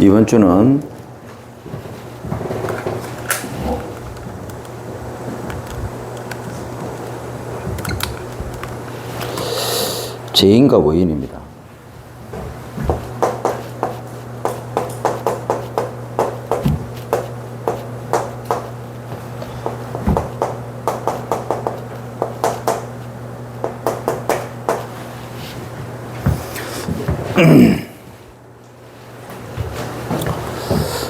이번 주는 재인과 외인입니다.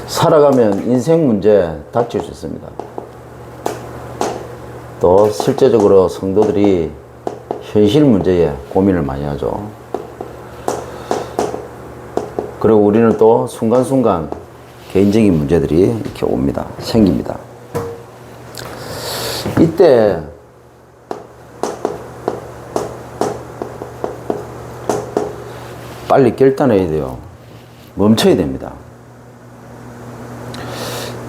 살아가면 인생 문제 닥칠 수 있습니다. 또 실제적으로 성도들이 현실 문제에 고민을 많이 하죠. 그리고 우리는 또 순간순간 개인적인 문제들이 이렇게 옵니다. 생깁니다. 이때 빨리 결단해야 돼요. 멈춰야 됩니다.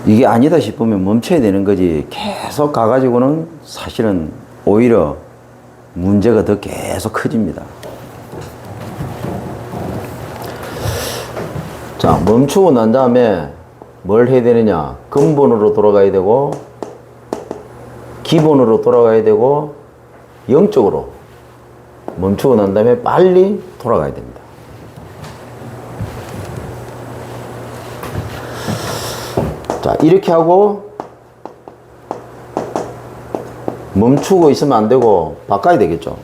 이게 아니다 싶으면 멈춰야 되는 거지, 계속 가가지고는 사실은 오히려 문제가 더 계속 커집니다. 자, 멈추고 난 다음에 뭘 해야 되느냐? 근본으로 돌아가야 되고, 기본으로 돌아가야 되고, 영적으로 멈추고 난 다음에 빨리 돌아가야 됩니다. 자, 이렇게 하고 멈추고 있으면 안 되고 바꿔야 되겠죠.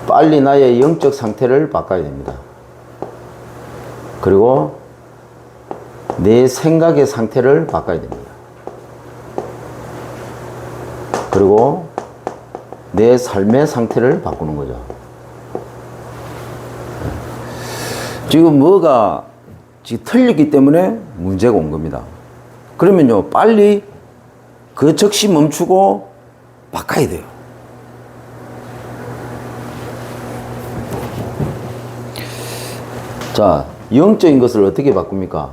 빨리 나의 영적 상태를 바꿔야 됩니다. 그리고 내 생각의 상태를 바꿔야 됩니다. 그리고 내 삶의 상태를 바꾸는 거죠. 지금 뭐가 지금 틀렸기 때문에 문제가 온 겁니다. 그러면요, 빨리 그 즉시 멈추고 바꿔야 돼요. 자, 영적인 것을 어떻게 바꿉니까?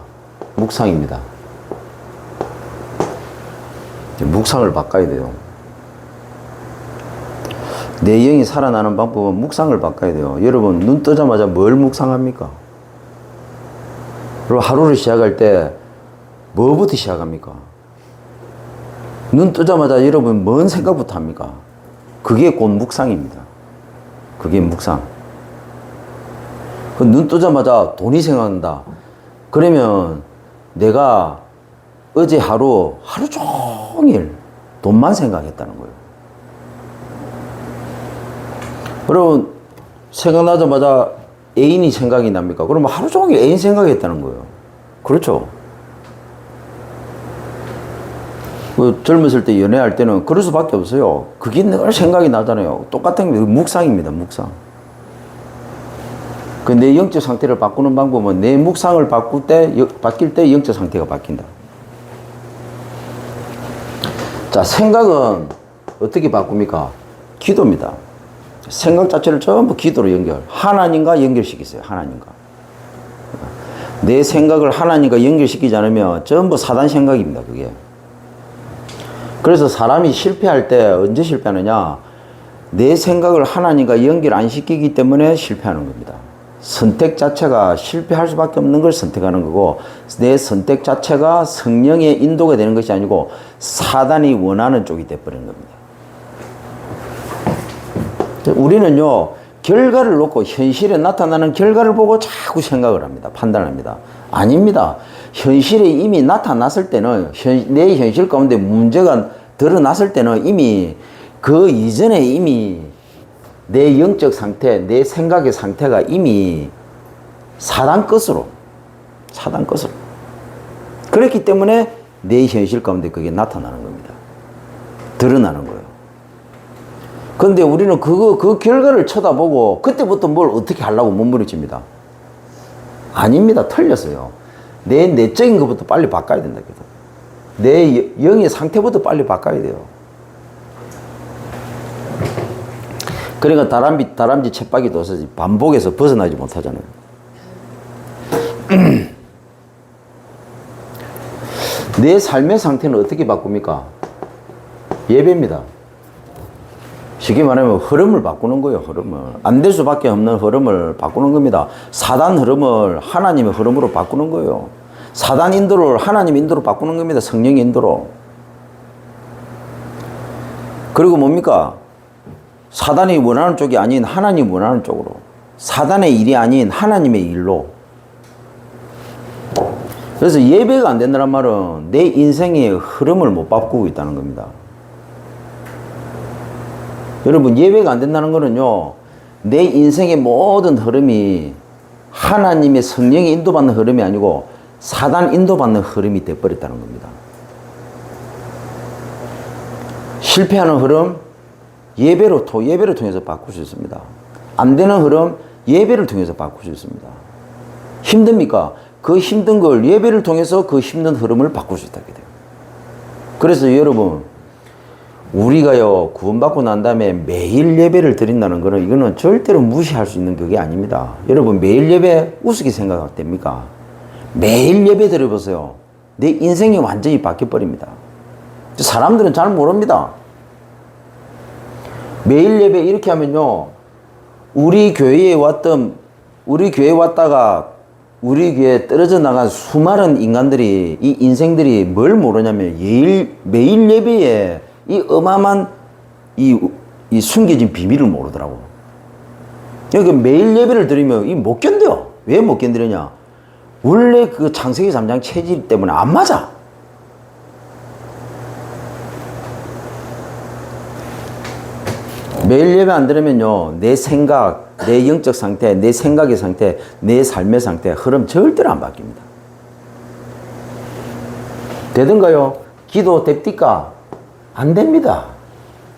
묵상입니다. 묵상을 바꿔야 돼요. 내 영이 살아나는 방법은 묵상을 바꿔야 돼요. 여러분, 눈 뜨자마자 뭘 묵상합니까? 그리고 하루를 시작할 때 뭐부터 시작합니까? 눈 뜨자마자 여러분 뭔 생각부터 합니까? 그게 곧 묵상입니다. 그게 묵상. 눈 뜨자마자 돈이 생각난다. 그러면 내가 어제 하루 종일 돈만 생각했다는 거예요. 여러분, 생각나자마자 애인이 생각이 납니까? 그러면 하루 종일 애인 생각했다는 거예요. 그렇죠? 젊었을 때 연애할 때는 그럴 수밖에 없어요. 그게 늘 생각이 나잖아요. 똑같은 게 묵상입니다. 묵상. 내 영적 상태를 바꾸는 방법은 내 묵상을 바뀔 때 영적 상태가 바뀐다. 자, 생각은 어떻게 바꿉니까? 기도입니다. 생각 자체를 전부 기도로 하나님과 연결시키세요. 하나님과. 내 생각을 하나님과 연결시키지 않으면 전부 사단 생각입니다. 그게. 그래서 사람이 실패할 때 언제 실패하느냐? 내 생각을 하나님과 연결 안 시키기 때문에 실패하는 겁니다. 선택 자체가 실패할 수밖에 없는 걸 선택하는 거고, 내 선택 자체가 성령의 인도가 되는 것이 아니고 사단이 원하는 쪽이 돼버리는 겁니다. 우리는요, 결과를 놓고 현실에 나타나는 결과를 보고 자꾸 생각을 합니다. 판단합니다. 아닙니다. 현실에 이미 나타났을 때는, 내 현실 가운데 문제가 드러났을 때는 이미 그 이전에 이미 내 영적 상태, 내 생각의 상태가 이미 사단 것으로. 그렇기 때문에 내 현실 가운데 그게 나타나는 겁니다. 드러나는 거예요. 근데 우리는 그 결과를 쳐다보고 그때부터 뭘 어떻게 하려고 몸부림칩니다. 아닙니다. 틀렸어요. 내 내적인 것부터 빨리 바꿔야 된다. 내 영의 상태부터 빨리 바꿔야 돼요. 그러니까 다람쥐 쳇바퀴 도서 반복해서 벗어나지 못하잖아요. 내 삶의 상태는 어떻게 바꿉니까? 예배입니다. 쉽게 말하면 흐름을 바꾸는 거예요. 흐름을. 안 될 수밖에 없는 흐름을 바꾸는 겁니다. 사단 흐름을 하나님의 흐름으로 바꾸는 거예요. 사단 인도를 하나님 인도로 바꾸는 겁니다. 성령 인도로. 그리고 뭡니까? 사단이 원하는 쪽이 아닌 하나님 원하는 쪽으로. 사단의 일이 아닌 하나님의 일로. 그래서 예배가 안 된다는 말은 내 인생의 흐름을 못 바꾸고 있다는 겁니다. 여러분, 예배가 안 된다는 거는요, 내 인생의 모든 흐름이 하나님의 성령이 인도받는 흐름이 아니고 사단 인도받는 흐름이 돼버렸다는 겁니다. 실패하는 흐름, 예배를 통해서 바꿀 수 있습니다. 안 되는 흐름, 예배를 통해서 바꿀 수 있습니다. 힘듭니까? 그 힘든 걸 예배를 통해서 그 힘든 흐름을 바꿀 수 있다게 돼요. 그래서 여러분, 우리가요, 구원받고 난 다음에 매일 예배를 드린다는 거는 이거는 절대로 무시할 수 있는 그게 아닙니다. 여러분, 매일 예배 우습게 생각됩니까? 매일 예배 드려보세요. 내 인생이 완전히 바뀌어버립니다. 사람들은 잘 모릅니다. 매일 예배 이렇게 하면요, 우리 교회에 왔다가 우리 교회에 떨어져 나간 수많은 인간들이, 이 인생들이 뭘 모르냐면 매일 예배에 이 어마어마한 이 숨겨진 비밀을 모르더라고. 그러니까 매일 예배를 드리면 못 견뎌요. 왜 못 견디느냐? 원래 그 창세기 3장 체질 때문에 안 맞아. 매일 예배 안 들으면요, 내 생각, 내 영적 상태, 내 생각의 상태, 내 삶의 상태, 흐름 절대로 안 바뀝니다. 되든가요? 기도 됩니까? 안 됩니다.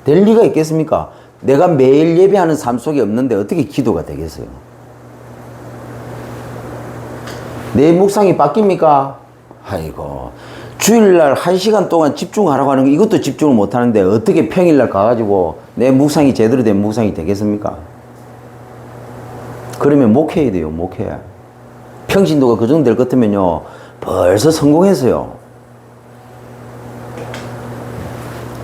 될 리가 있겠습니까? 내가 매일 예배하는 삶 속에 없는데 어떻게 기도가 되겠어요? 내 묵상이 바뀝니까? 아이고, 주일날 1시간 동안 집중하라고 하는 거 이것도 집중을 못하는데 어떻게 평일날 가가지고 내 묵상이 제대로 된 묵상이 되겠습니까? 그러면 목회해야 돼요. 목회. 평신도가 그 정도 될 것 같으면요, 벌써 성공했어요.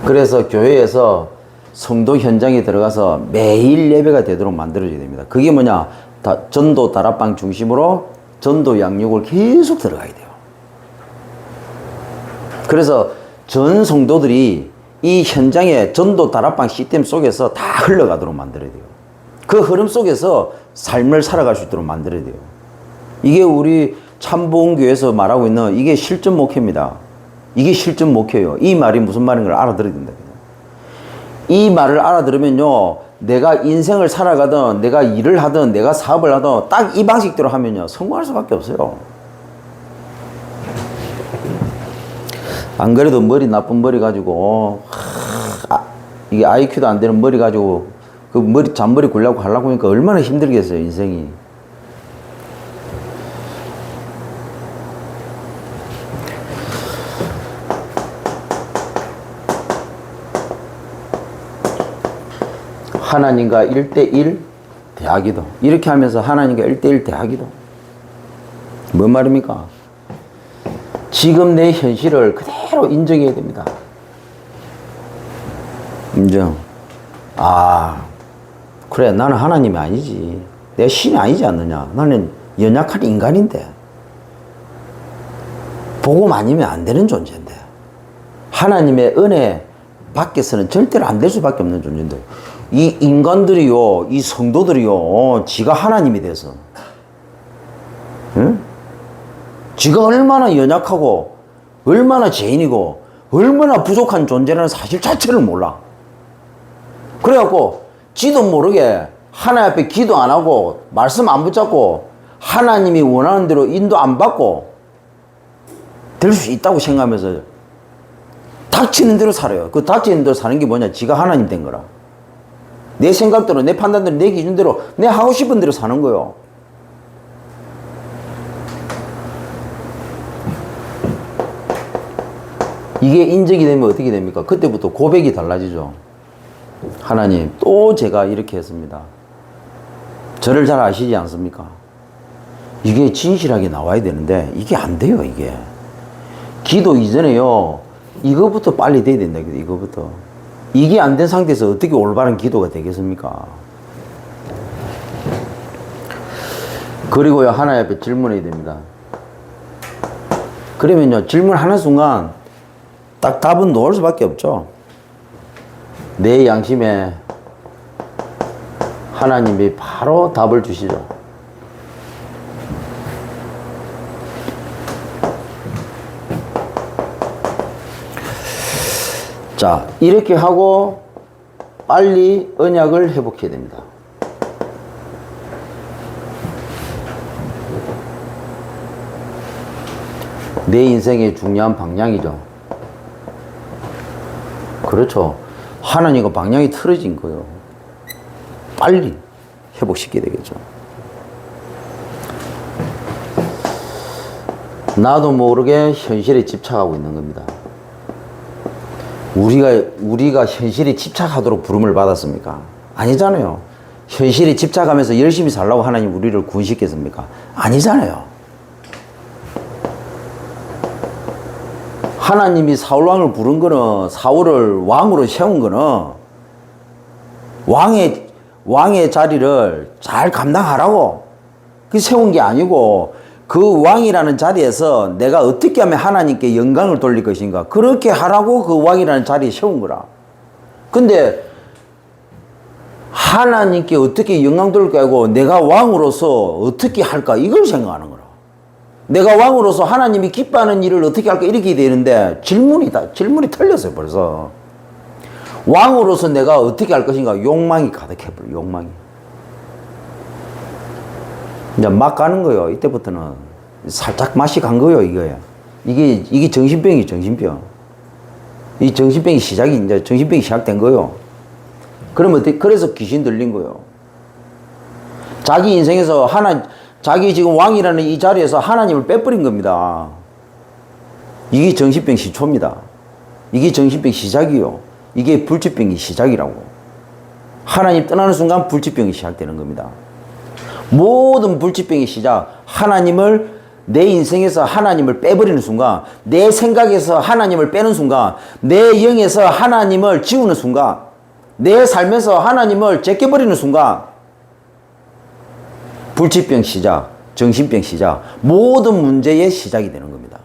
그래서 교회에서 성도 현장에 들어가서 매일 예배가 되도록 만들어줘야 됩니다. 그게 뭐냐? 전도 다락방 중심으로 전도 양육을 계속 들어가야 돼요. 그래서 전 성도들이 이 현장의 전도 다락방 시스템 속에서 다 흘러가도록 만들어야 돼요. 그 흐름 속에서 삶을 살아갈 수 있도록 만들어야 돼요. 이게 우리 참보원교회에서 말하고 있는 이게 실전 목회입니다. 이게 실전 목회예요. 이 말이 무슨 말인 걸 알아들어야 된다. 이 말을 알아들으면요, 내가 인생을 살아가든 내가 일을 하든 내가 사업을 하든 딱 이 방식대로 하면요, 성공할 수밖에 없어요. 안 그래도 머리 나쁜 머리 가지고 이게 IQ도 안 되는 머리 가지고 그 머리 잔머리 굴려고 하려고 하니까 얼마나 힘들겠어요, 인생이. 하나님과 1대1 대하기도. 이렇게 하면서 하나님과 1대1 대하기도. 뭔 말입니까? 지금 내 현실을 그대로 인정해야 됩니다. 인정. 그래, 나는 하나님이 아니지. 내 신이 아니지 않느냐. 나는 연약한 인간인데. 복음 아니면 안 되는 존재인데. 하나님의 은혜 밖에서는 절대로 안 될 수밖에 없는 존재인데. 이 인간들이요, 이 성도들이요, 지가 하나님이 돼서, 응? 지가 얼마나 연약하고, 얼마나 죄인이고, 얼마나 부족한 존재라는 사실 자체를 몰라. 그래갖고, 지도 모르게 하나님 앞에 기도 안 하고, 말씀 안 붙잡고, 하나님이 원하는 대로 인도 안 받고, 될 수 있다고 생각하면서, 닥치는 대로 살아요. 그 닥치는 대로 사는 게 뭐냐? 지가 하나님 된 거라. 내 생각대로, 내 판단대로, 내 기준대로, 내 하고 싶은 대로 사는 거예요. 이게 인정이 되면 어떻게 됩니까? 그때부터 고백이 달라지죠. 하나님, 또 제가 이렇게 했습니다. 저를 잘 아시지 않습니까? 이게 진실하게 나와야 되는데 이게 안 돼요, 이게. 기도 이전에요, 이거부터 빨리 돼야 된다. 이거부터. 이게 안 된 상태에서 어떻게 올바른 기도가 되겠습니까? 그리고요, 하나님 앞에 질문해야 됩니다. 그러면요, 질문하는 순간 딱 답은 놓을 수밖에 없죠. 내 양심에 하나님이 바로 답을 주시죠. 자, 이렇게 하고 빨리 언약을 회복해야 됩니다. 내 인생의 중요한 방향이죠. 그렇죠. 하나님과 방향이 틀어진 거예요. 빨리 회복시켜야 되겠죠. 나도 모르게 현실에 집착하고 있는 겁니다. 우리가 현실에 집착하도록 부름을 받았습니까? 아니잖아요. 현실에 집착하면서 열심히 살라고 하나님 우리를 구원시켰습니까? 아니잖아요. 하나님이 사울왕을 부른 거는, 사울을 왕으로 세운 거는 왕의 자리를 잘 감당하라고 그 세운 게 아니고, 그 왕이라는 자리에서 내가 어떻게 하면 하나님께 영광을 돌릴 것인가, 그렇게 하라고 그 왕이라는 자리에 세운 거라. 근데 하나님께 어떻게 영광 돌릴 거 아니고 내가 왕으로서 어떻게 할까, 이걸 생각하는 거라. 내가 왕으로서 하나님이 기뻐하는 일을 어떻게 할까, 이렇게 되는데 질문이 틀렸어요. 벌써 왕으로서 내가 어떻게 할 것인가, 욕망이 가득해버려. 욕망이 이제 막 가는 거예요. 이때부터는 살짝 맛이 간 거예요. 이게 정신병이 정신병. 이 정신병이 이제 정신병이 시작된 거예요. 그러면 그래서 귀신 들린 거예요. 자기 인생에서 자기 지금 왕이라는 이 자리에서 하나님을 빼버린 겁니다. 이게 정신병 시초입니다. 이게 정신병 시작이요. 이게 불치병이 시작이라고. 하나님 떠나는 순간 불치병이 시작되는 겁니다. 모든 불치병의 시작, 내 인생에서 하나님을 빼버리는 순간, 내 생각에서 하나님을 빼는 순간, 내 영에서 하나님을 지우는 순간, 내 삶에서 하나님을 제껴버리는 순간, 불치병 시작, 정신병 시작, 모든 문제의 시작이 되는 겁니다.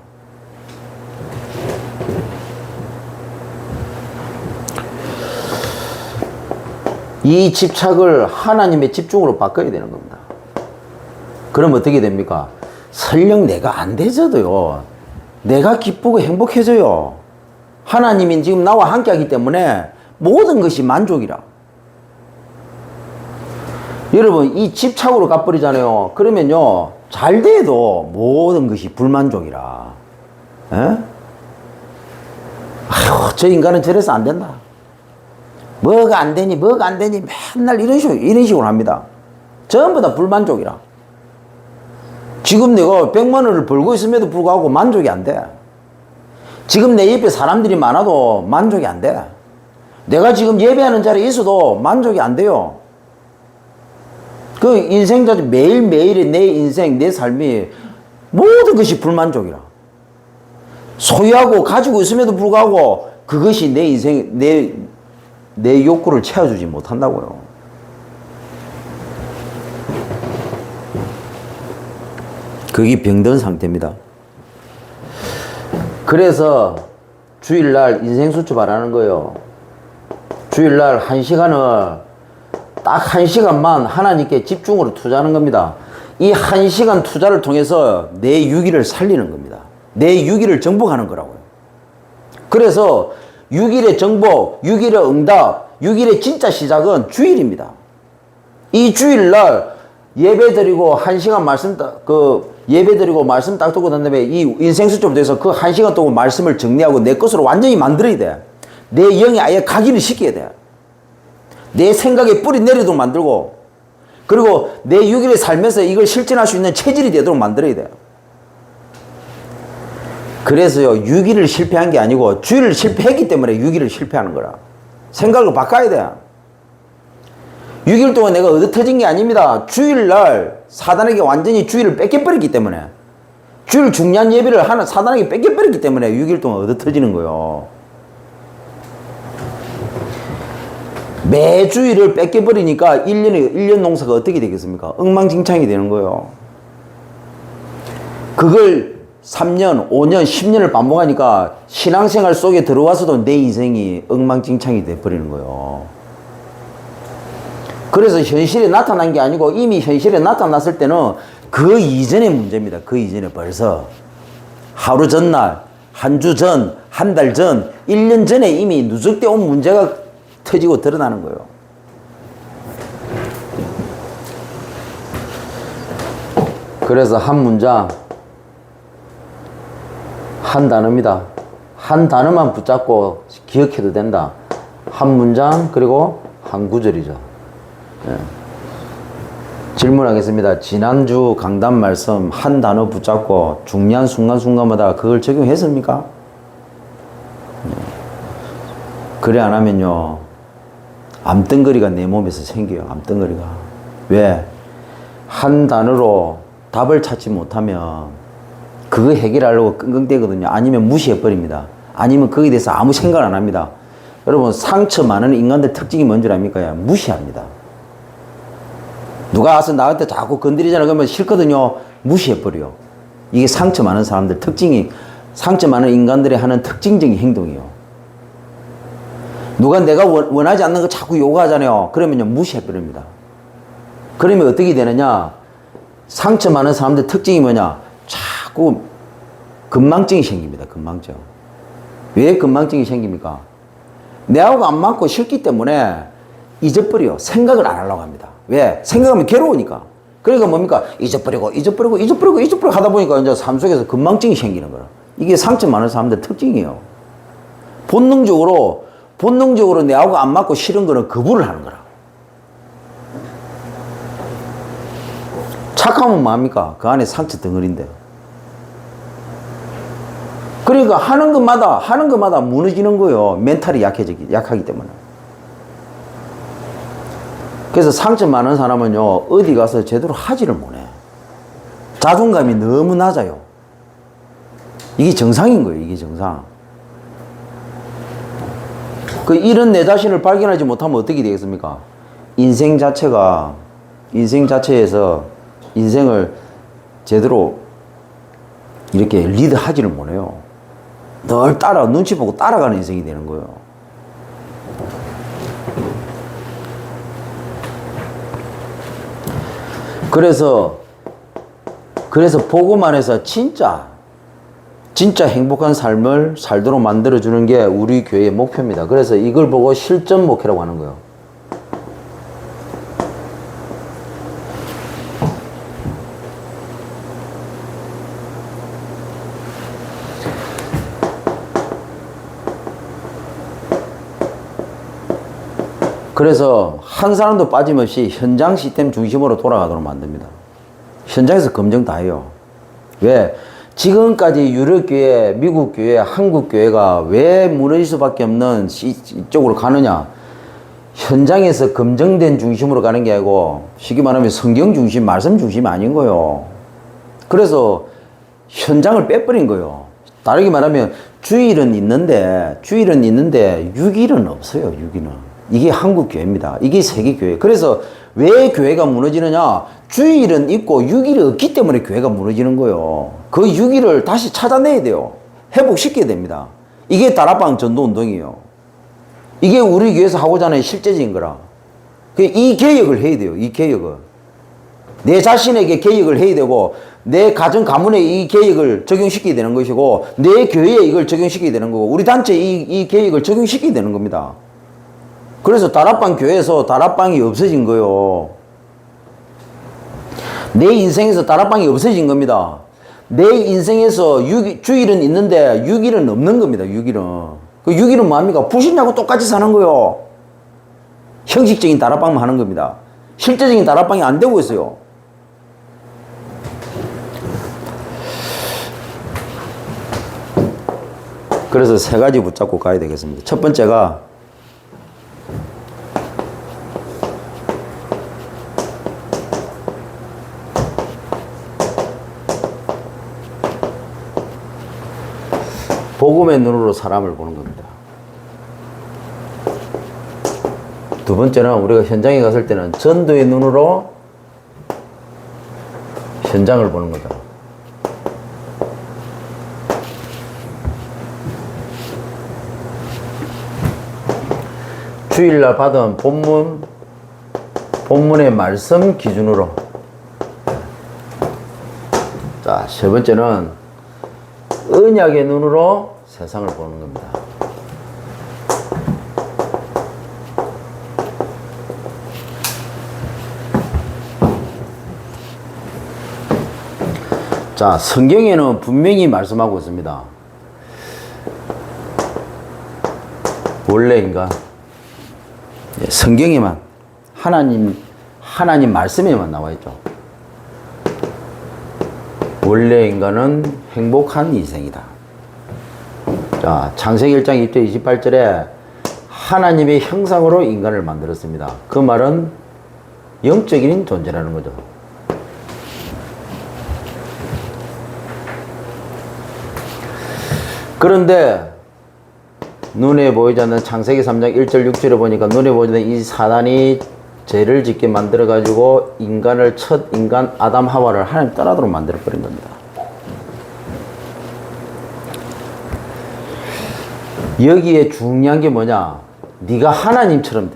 이 집착을 하나님의 집중으로 바꿔야 되는 겁니다. 그럼 어떻게 됩니까? 설령 내가 안 되져도요, 내가 기쁘고 행복해져요. 하나님이 지금 나와 함께 하기 때문에 모든 것이 만족이라. 여러분, 이 집착으로 가버리잖아요. 그러면요, 잘 돼도 모든 것이 불만족이라. 에? 아휴, 저 인간은 저래서 안 된다. 뭐가 안 되니 맨날 이런 식으로 합니다. 전부 다 불만족이라. 지금 내가 100만 원을 벌고 있음에도 불구하고 만족이 안 돼. 지금 내 옆에 사람들이 많아도 만족이 안 돼. 내가 지금 예배하는 자리에 있어도 만족이 안 돼요. 그 인생 자체 매일매일의 내 인생, 내 삶이 모든 것이 불만족이라. 소유하고 가지고 있음에도 불구하고 그것이 내 인생, 내 욕구를 채워주지 못한다고요. 그게 병든 상태입니다. 그래서 주일날 인생 수첩하라는 거예요. 주일날 1시간을 딱 1시간만 하나님께 집중으로 투자하는 겁니다. 이 1시간 투자를 통해서 내 유기를 살리는 겁니다. 내 유기를 정복하는 거라고요. 그래서 6일의 정복, 6일의 응답, 6일의 진짜 시작은 주일입니다. 이 주일날 예배드리고 1시간 예배드리고 말씀 딱 듣고 난 다음에 이 인생수첩 돼서 그 1시간 동안 말씀을 정리하고 내 것으로 완전히 만들어야 돼. 내 영이 아예 각인을 시켜야 돼. 내 생각에 뿌리 내리도록 만들고, 그리고 내 6일의 삶에서 이걸 실천할 수 있는 체질이 되도록 만들어야 돼. 그래서요, 6일을 실패한 게 아니고 주일을 실패했기 때문에 6일을 실패하는 거라. 생각을 바꿔야 돼. 6일 동안 내가 얻어 터진 게 아닙니다. 주일날 사단에게 완전히 주일을 뺏겨버렸기 때문에, 주일 중요한 예배를 사단에게 뺏겨버렸기 때문에 6일 동안 얻어 터지는 거예요. 매주일을 뺏겨버리니까 1년 농사가 어떻게 되겠습니까? 엉망진창이 되는 거예요. 그걸 3년, 5년, 10년을 반복하니까 신앙생활 속에 들어와서도 내 인생이 엉망진창이 돼버리는 거예요. 그래서 현실에 나타난 게 아니고 이미 현실에 나타났을 때는 그 이전의 문제입니다. 그 이전에 벌써 하루 전날, 한 주 전, 한 달 전, 1년 전에 이미 누적돼 온 문제가 터지고 드러나는 거예요. 그래서 한 문장, 한 단어입니다. 한 단어만 붙잡고 기억해도 된다. 한 문장 그리고 한 구절이죠. 예. 질문하겠습니다. 지난주 강단 말씀 한 단어 붙잡고 중요한 순간순간마다 그걸 적용했습니까? 예. 그래 안 하면요 암덩어리가 내 몸에서 생겨요. 암덩어리가. 왜? 한 단어로 답을 찾지 못하면 그거 해결하려고 끙끙대거든요. 아니면 무시해버립니다. 아니면 거기에 대해서 아무 생각 안 합니다. 여러분 상처 많은 인간들 특징이 뭔지 압니까? 무시합니다. 누가 와서 나한테 자꾸 건드리잖아 그러면 싫거든요. 무시해버려요. 이게 상처 많은 사람들 특징이, 상처 많은 인간들이 하는 특징적인 행동이에요. 누가 내가 원하지 않는 거 자꾸 요구하잖아요. 그러면요 무시해버립니다. 그러면 어떻게 되느냐, 상처 많은 사람들 특징이 뭐냐, 자꾸 건망증이 생깁니다. 건망증. 왜 건망증이 생깁니까? 내하고 안 맞고 싫기 때문에 잊어버려. 생각을 안 하려고 합니다. 왜? 생각하면 괴로우니까. 그러니까 뭡니까? 잊어버리고 하다 보니까 이제 삶 속에서 건망증이 생기는 거라. 이게 상처 많은 사람들 특징이에요. 본능적으로 내하고 안 맞고 싫은 거는 거부를 하는 거라. 착하면 뭐합니까? 그 안에 상처 덩어리인데. 그러니까 하는 것마다 무너지는 거예요. 멘탈이 약하기 때문에. 그래서 상처 많은 사람은요, 어디 가서 제대로 하지를 못해. 자존감이 너무 낮아요. 이게 정상인 거예요, 이게 정상. 이런 내 자신을 발견하지 못하면 어떻게 되겠습니까? 인생 자체에서 인생을 제대로 이렇게 리드하지를 못해요. 늘 눈치 보고 따라가는 인생이 되는 거예요. 그래서 복음 안에서 진짜 행복한 삶을 살도록 만들어주는 게 우리 교회의 목표입니다. 그래서 이걸 보고 실전 목회라고 하는 거예요. 그래서 한 사람도 빠짐없이 현장 시스템 중심으로 돌아가도록 만듭니다. 현장에서 검증 다 해요. 왜? 지금까지 유럽교회, 미국교회, 한국교회가 왜 무너질 수밖에 없는 이쪽으로 가느냐? 현장에서 검증된 중심으로 가는 게 아니고 쉽게 말하면 성경 중심, 말씀 중심이 아닌 거예요. 그래서 현장을 빼버린 거예요. 다르게 말하면 주일은 있는데 6일은 없어요. 6일은. 이게 한국교회입니다. 이게 세계교회. 그래서 왜 교회가 무너지느냐? 주일은 있고 6일이 없기 때문에 교회가 무너지는 거예요. 그 6일을 다시 찾아내야 돼요. 회복시켜야 됩니다. 이게 다락방 전도운동이에요. 이게 우리 교회에서 하고자 하는 실제적인 거라. 이 개혁을 해야 돼요. 이 개혁을. 내 자신에게 개혁을 해야 되고, 내 가정 가문에 이 개혁을 적용시켜야 되는 것이고, 내 교회에 이걸 적용시켜야 되는 거고, 우리 단체에 이 개혁을 적용시켜야 되는 겁니다. 그래서 다락방 교회에서 다락방이 없어진 거예요. 내 인생에서 다락방이 없어진 겁니다. 내 인생에서 주일은 있는데 6일은 없는 겁니다. 6일은. 그 6일은 뭐합니까? 불신자하고 똑같이 사는 거예요. 형식적인 다락방만 하는 겁니다. 실제적인 다락방이 안 되고 있어요. 그래서 세 가지 붙잡고 가야 되겠습니다. 첫 번째가 복음의 눈으로 사람을 보는 겁니다. 두 번째는 우리가 현장에 갔을 때는 전도의 눈으로 현장을 보는 거죠. 주일날 받은 본문의 말씀 기준으로. 자, 세 번째는 언약의 눈으로 세상을 보는 겁니다. 자, 성경에는 분명히 말씀하고 있습니다. 원래인가? 성경에만, 하나님 말씀에만 나와 있죠. 원래 인간은 행복한 이생이다. 자, 창세기 1장 1절 28절에 하나님의 형상으로 인간을 만들었습니다. 그 말은 영적인 존재라는 거죠. 그런데 눈에 보이지 않는 창세기 3장 1절 6절에 보니까 눈에 보이지 않는 이 사단이 죄를 짓게 만들어 가지고 인간을, 첫 인간 아담 하와를 하나님 떠나도록 만들어 버린 겁니다. 여기에 중요한 게 뭐냐? 네가 하나님처럼 돼.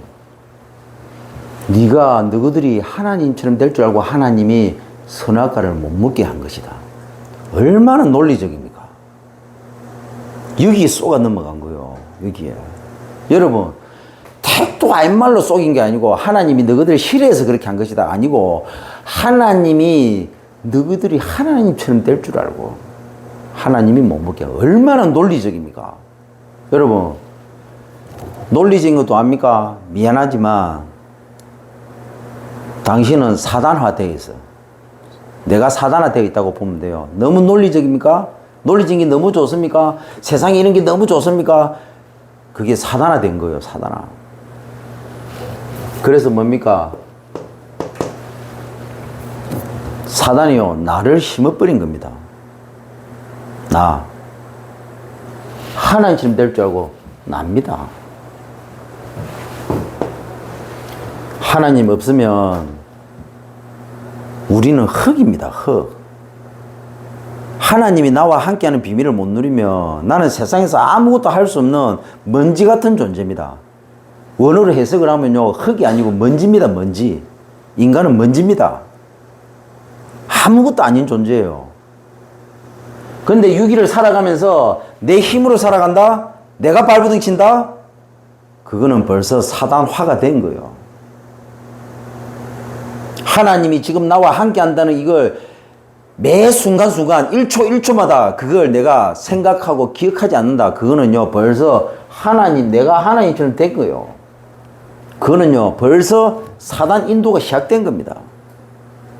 네가 너희들이 하나님처럼 될 줄 알고 하나님이 선악과를 못 먹게 한 것이다. 얼마나 논리적입니까? 여기에 쏘가 넘어간 거예요. 여기에. 여러분, 택도 아닌 말로 쏘긴 게 아니고 하나님이 너희들을 싫어해서 그렇게 한 것이다. 아니고 하나님이 너희들이 하나님처럼 될 줄 알고 하나님이 못 먹게. 얼마나 논리적입니까? 여러분, 논리적인 것도 압니까? 미안하지만 당신은 사단화 되어 있어. 내가 사단화 되어 있다고 보면 돼요. 너무 논리적입니까? 논리적인 게 너무 좋습니까? 세상에 이런 게 너무 좋습니까? 그게 사단화 된 거예요. 사단화. 그래서 뭡니까? 사단이요, 나를 심어버린 겁니다. 나 하나님처럼 될 줄 알고 납니다. 하나님 없으면 우리는 흙입니다. 흙. 하나님이 나와 함께하는 비밀을 못 누리면 나는 세상에서 아무것도 할 수 없는 먼지 같은 존재입니다. 원어로 해석을 하면요, 흙이 아니고 먼지입니다. 먼지. 인간은 먼지입니다. 아무것도 아닌 존재예요. 근데 6일을 살아가면서 내 힘으로 살아간다? 내가 발버둥 친다? 그거는 벌써 사단화가 된 거예요. 하나님이 지금 나와 함께 한다는 이걸 매 순간순간 1초 1초마다 그걸 내가 생각하고 기억하지 않는다. 그거는요, 벌써 내가 하나님처럼 된 거예요. 그거는요, 벌써 사단 인도가 시작된 겁니다.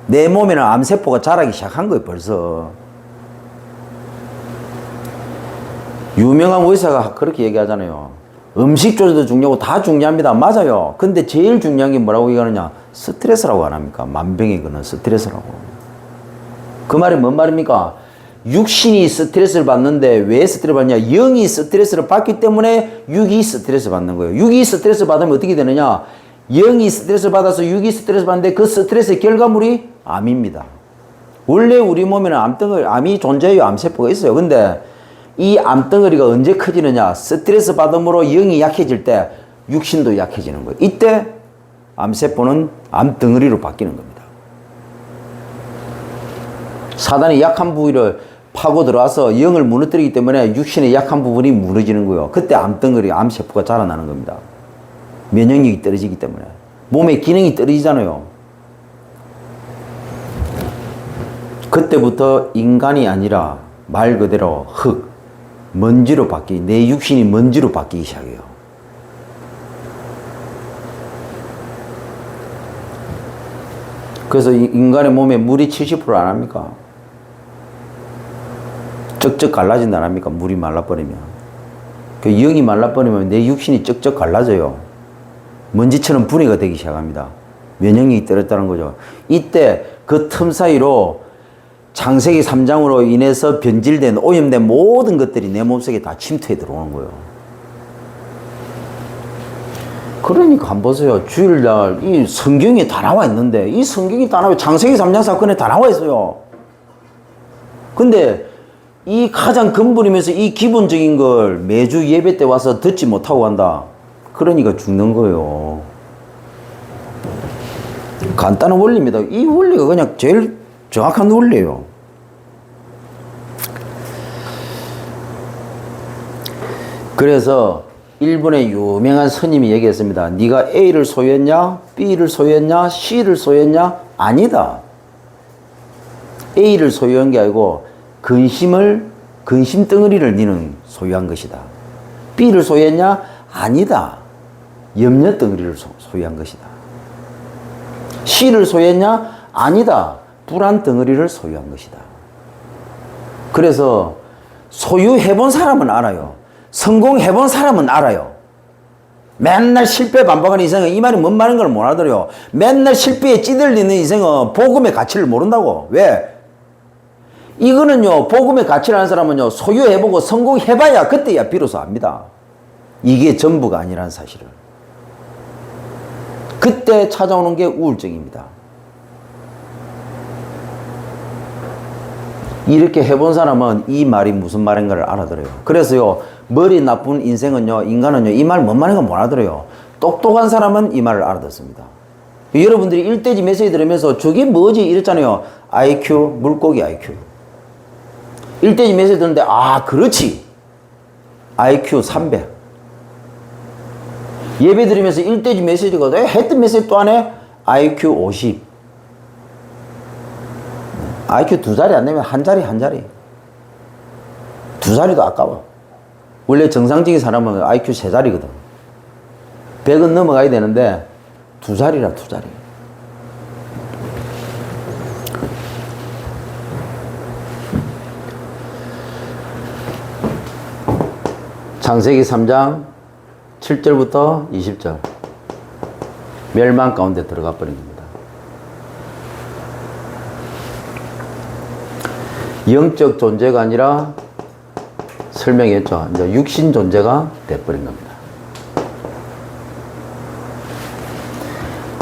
내 몸에는 암세포가 자라기 시작한 거예요, 벌써. 유명한 의사가 그렇게 얘기하잖아요. 음식 조절도 중요하고 다 중요합니다. 맞아요. 근데 제일 중요한 게 뭐라고 얘기하느냐? 스트레스라고 안 합니까? 만병의 근원 스트레스라고. 그 말이 뭔 말입니까? 육신이 스트레스를 받는데 왜 스트레스를 받냐? 영이 스트레스를 받기 때문에 육이 스트레스를 받는 거예요. 육이 스트레스를 받으면 어떻게 되느냐? 영이 스트레스를 받아서 육이 스트레스를 받는데 그 스트레스의 결과물이 암입니다. 원래 우리 몸에는 암이 존재해요. 암세포가 있어요. 근데 이 암덩어리가 언제 커지느냐? 스트레스 받음으로 영이 약해질 때 육신도 약해지는 거예요. 이때 암세포는 암덩어리로 바뀌는 겁니다. 사단이 약한 부위를 파고 들어와서 영을 무너뜨리기 때문에 육신의 약한 부분이 무너지는 거예요. 그때 암덩어리, 암세포가 자라나는 겁니다. 면역력이 떨어지기 때문에. 몸의 기능이 떨어지잖아요. 그때부터 인간이 아니라 말 그대로 흙, 먼지로 내 육신이 먼지로 바뀌기 시작해요. 그래서 인간의 몸에 물이 70%안 합니까? 쩍쩍 갈라진다 안 합니까? 물이 말라버리면. 그 영이 말라버리면 내 육신이 쩍쩍 갈라져요. 먼지처럼 분해가 되기 시작합니다. 면역력이 떨어졌다는 거죠. 이때 그 틈 사이로 창세기 3장으로 인해서 변질된, 오염된 모든 것들이 내 몸속에 다 침투해 들어오는 거예요. 그러니까 한번 보세요. 주일날 이 성경이 다 나와 있는데, 이 성경이 다 나와, 창세기 3장 사건에 다 나와 있어요. 근데 이 가장 근본이면서 이 기본적인 걸 매주 예배 때 와서 듣지 못하고 간다. 그러니까 죽는 거예요. 간단한 원리입니다. 이 원리가 그냥 제일 정확한 원리예요. 그래서 일본의 유명한 스님이 얘기했습니다. 네가 A를 소유했냐? B를 소유했냐? C를 소유했냐? 아니다. A를 소유한 게 아니고 근심 덩어리를 너는 소유한 것이다. B를 소유했냐? 아니다. 염려 덩어리를 소유한 것이다. C를 소유했냐? 아니다. 불안 덩어리를 소유한 것이다. 그래서 소유해본 사람은 알아요. 성공해본 사람은 알아요. 맨날 실패 반복하는 인생은 이 말이 뭔 말인 걸 못 알아들어요. 맨날 실패에 찌들리는 인생은 복음의 가치를 모른다고. 왜? 이거는요, 복음의 가치를 아는 사람은요, 소유해보고 성공해봐야 그때야 비로소 압니다. 이게 전부가 아니라는 사실을. 그때 찾아오는 게 우울증입니다. 이렇게 해본 사람은 이 말이 무슨 말인가를 알아들어요. 그래서요, 머리 나쁜 인생은요, 인간은요, 이 말 뭔 말인가 못 알아들어요. 똑똑한 사람은 이 말을 알아듣습니다. 여러분들이 일대지 메시지 들으면서 저게 뭐지? 이랬잖아요. IQ, 물고기 IQ. 일대지 메시지 듣는데, 아, 그렇지. IQ 300. 예배 들으면서 일대지 메시지가, 했던 메시지 또 안에 IQ 50. IQ 두 자리 안 되면 한 자리. 두 자리도 아까워. 원래 정상적인 사람은 IQ 세 자리거든. 100은 넘어가야 되는데 두 자리라, 두 자리. 창세기 3장 7절부터 20절. 멸망 가운데 들어가 버린 겁니다. 영적 존재가 아니라 설명했죠. 이제 육신 존재가 돼버린 겁니다.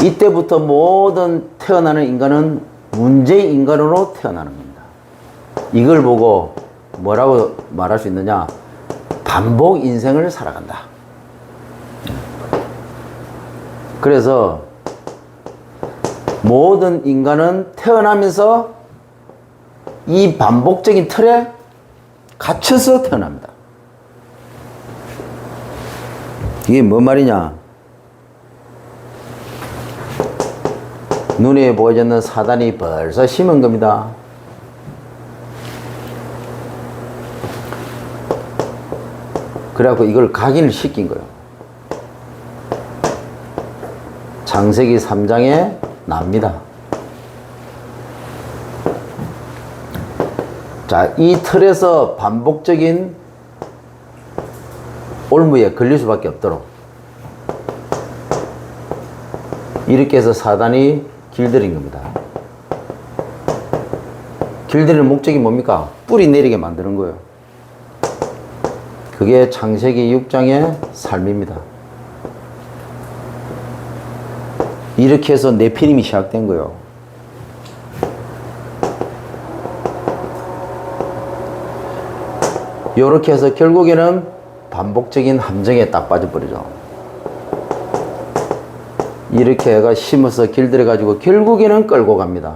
이때부터 모든 태어나는 인간은 문제의 인간으로 태어나는 겁니다. 이걸 보고 뭐라고 말할 수 있느냐? 반복 인생을 살아간다. 그래서 모든 인간은 태어나면서 이 반복적인 틀에 갇혀서 태어납니다. 이게 뭔 말이냐? 눈에 보이지 않는 사단이 벌써 심은 겁니다. 그래갖고 이걸 각인을 시킨 거예요. 창세기 3장에 납니다. 자, 이 틀에서 반복적인 올무에 걸릴 수밖에 없도록 이렇게 해서 사단이 길들인 겁니다. 길들이는 목적이 뭡니까? 뿌리 내리게 만드는 거예요. 그게 창세기 6장의 삶입니다. 이렇게 해서 네피림이 시작된 거예요. 이렇게 해서 결국에는 반복적인 함정에 딱 빠져버리죠. 이렇게 해가 심어서 길들여가지고 결국에는 끌고 갑니다.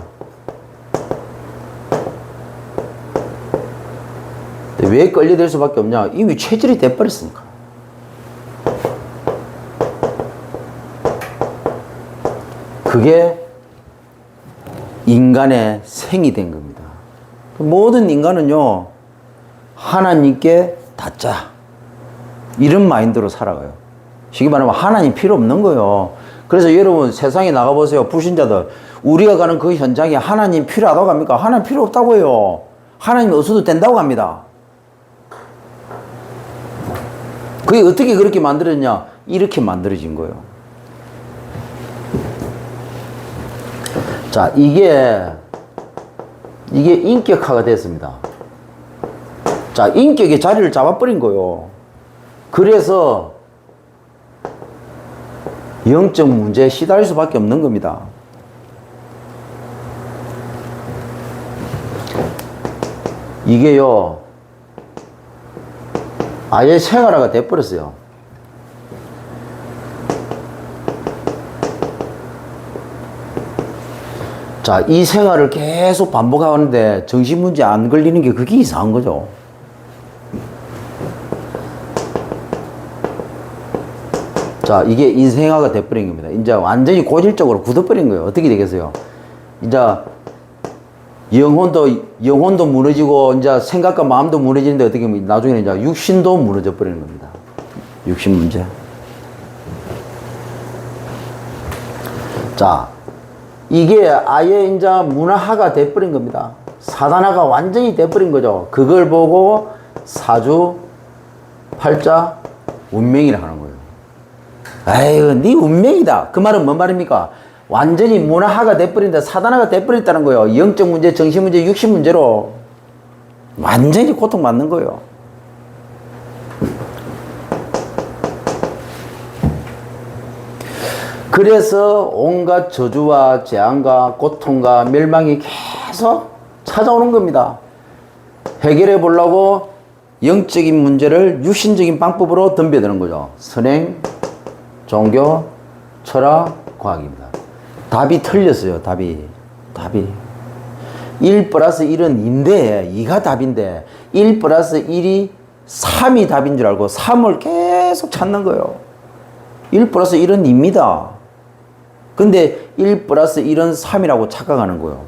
왜 끌려들 수밖에 없냐? 이미 체질이 돼버렸으니까. 그게 인간의 생이 된 겁니다. 모든 인간은요, 하나님께 닫자. 이런 마인드로 살아가요. 쉽게 말하면 하나님 필요 없는 거예요. 그래서 여러분 세상에 나가보세요. 불신자들. 우리가 가는 그 현장에 하나님 필요하다고 합니까? 하나님 필요 없다고 해요. 하나님 없어도 된다고 합니다. 그게 어떻게 그렇게 만들어졌냐? 이렇게 만들어진 거예요. 자, 이게 인격화가 됐습니다. 자, 인격의 자리를 잡아버린 거예요. 그래서 영적 문제에 시달릴 수밖에 없는 겁니다. 이게요, 아예 생활화가 돼버렸어요. 자, 이 생활을 계속 반복하는데 정신문제 안 걸리는 게 그게 이상한 거죠. 자, 이게 인생화가 돼버린 겁니다. 이제 완전히 고질적으로 굳어버린 거예요. 어떻게 되겠어요? 이제 영혼도 무너지고, 이제 생각과 마음도 무너지는데 어떻게 보면 나중에는 이제 육신도 무너져 버리는 겁니다. 육신 문제. 자, 이게 아예 이제 문화화가 돼버린 겁니다. 사단화가 완전히 돼버린 거죠. 그걸 보고 사주, 팔자, 운명이라 하는 거예요. 아이고, 네 운명이다. 그 말은 뭔 말입니까? 완전히 문화화가 돼버린다. 사단화가 돼버렸다는 거예요. 영적 문제, 정신 문제, 육신 문제로 완전히 고통받는 거예요. 그래서 온갖 저주와 재앙과 고통과 멸망이 계속 찾아오는 겁니다. 해결해 보려고 영적인 문제를 육신적인 방법으로 덤벼드는 거죠. 선행, 종교, 철학, 과학입니다. 답이 틀렸어요. 답이 1 플러스 1은 2인데 2가 답인데 1 플러스 1이 3이 답인 줄 알고 3을 계속 찾는 거예요. 1 플러스 1은 2입니다. 근데 1 플러스 1은 3이라고 착각하는 거예요.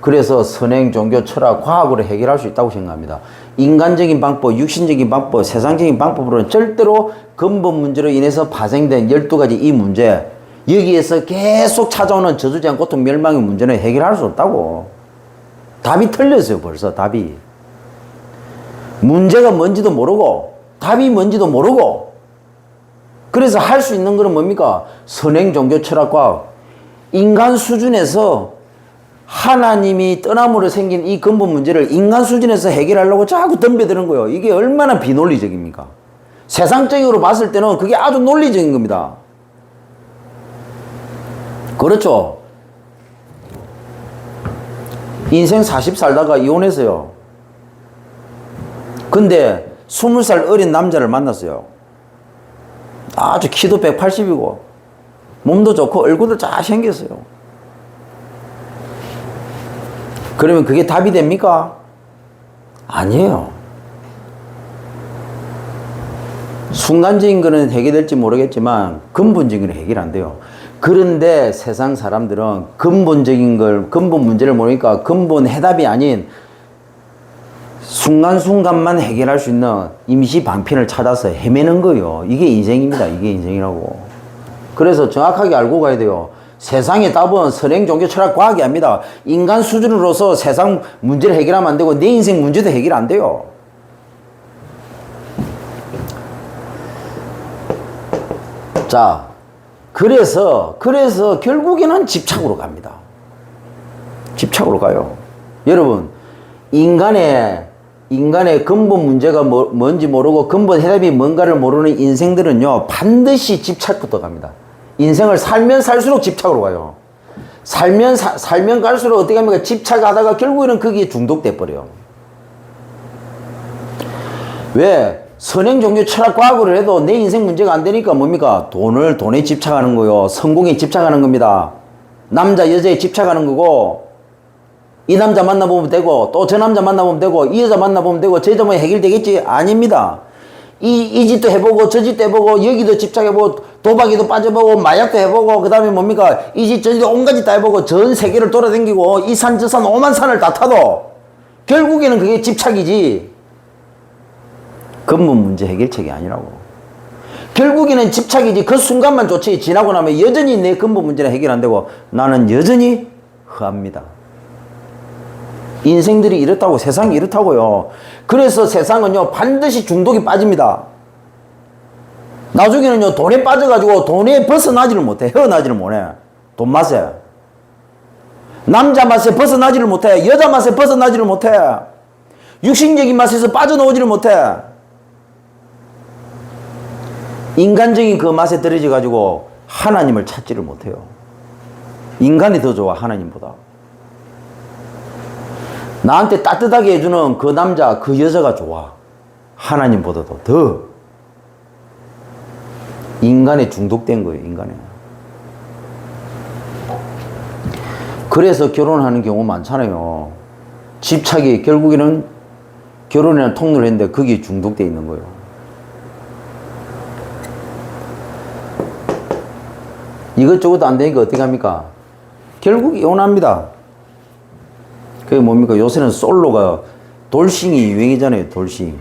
그래서 선행, 종교, 철학, 과학으로 해결할 수 있다고 생각합니다. 인간적인 방법, 육신적인 방법, 세상적인 방법으로는 절대로 근본 문제로 인해서 파생된 12가지 이 문제, 여기에서 계속 찾아오는 저주제한 고통, 멸망의 문제는 해결할 수 없다고. 답이 틀렸어요. 벌써 답이. 문제가 뭔지도 모르고 답이 뭔지도 모르고, 그래서 할 수 있는 거는 뭡니까? 선행, 종교, 철학, 과학. 인간 수준에서 하나님이 떠남으로 생긴 이 근본 문제를 인간 수준에서 해결하려고 자꾸 덤벼드는 거예요. 이게 얼마나 비논리적입니까? 세상적으로 봤을 때는 그게 아주 논리적인 겁니다. 그렇죠? 인생 40 살다가 이혼했어요. 근데 20살 어린 남자를 만났어요. 아주 키도 180이고 몸도 좋고 얼굴도 잘 생겼어요. 그러면 그게 답이 됩니까? 아니에요. 순간적인 거는 해결될지 모르겠지만 근본적인 건 해결 안 돼요. 그런데 세상 사람들은 근본적인 걸, 근본 문제를 모르니까 근본 해답이 아닌 순간순간만 해결할 수 있는 임시 방편을 찾아서 헤매는 거예요. 이게 인생입니다. 이게 인생이라고. 그래서 정확하게 알고 가야 돼요. 세상의 답은 선행, 종교, 철학, 과학이 아닙니다. 인간 수준으로서 세상 문제를 해결하면 안 되고 내 인생 문제도 해결 안 돼요. 자, 그래서 결국에는 집착으로 갑니다. 집착으로 가요. 여러분, 인간의 근본 문제가 뭔지 모르고 근본 해답이 뭔가를 모르는 인생들은요, 반드시 집착부터 갑니다. 인생을 살면 살수록 집착으로 가요. 살면 갈수록 어떻게 합니까? 집착하다가 결국에는 거기에 중독돼 버려요. 왜? 선행, 종교, 철학, 과학을 해도 내 인생 문제가 안 되니까 뭡니까? 돈에 집착하는 거요. 성공에 집착하는 겁니다. 남자, 여자에 집착하는 거고, 이 남자 만나보면 되고, 또 저 남자 만나보면 되고, 이 여자 만나보면 되고, 저 여자 뭐 해결되겠지? 아닙니다. 이 짓도 해보고, 저 짓도 해보고, 여기도 집착해보고, 도박에도 빠져보고, 마약도 해보고, 그 다음에 뭡니까? 이 짓, 저 짓, 온갖 짓 다 해보고, 전 세계를 돌아다니고, 이 산, 저 산, 오만 산을 다 타도, 결국에는 그게 집착이지. 근본 문제 해결책이 아니라고. 결국에는 집착이지. 그 순간만 좋지. 지나고 나면 여전히 내 근본 문제는 해결 안 되고, 나는 여전히 허합니다. 인생들이 이렇다고, 세상이 이렇다고요. 그래서 세상은요, 반드시 중독이 빠집니다. 나중에는요, 돈에 빠져가지고 돈에 벗어나지를 못해. 헤어나지를 못해. 돈 맛에. 남자 맛에 벗어나지를 못해. 여자 맛에 벗어나지를 못해. 육신적인 맛에서 빠져나오지를 못해. 인간적인 그 맛에 떨어져가지고 하나님을 찾지를 못해요. 인간이 더 좋아, 하나님보다. 나한테 따뜻하게 해주는 그 남자, 그 여자가 좋아. 하나님보다도 더. 인간에 중독된 거예요, 인간에. 그래서 결혼하는 경우 많잖아요. 집착이 결국에는 결혼이라는 통로를 했는데 거기에 중독되어 있는 거예요. 이것저것 안 되니까 어떻게 합니까? 결국 이혼합니다. 그게 뭡니까? 요새는 솔로가 돌싱이 유행이잖아요, 돌싱.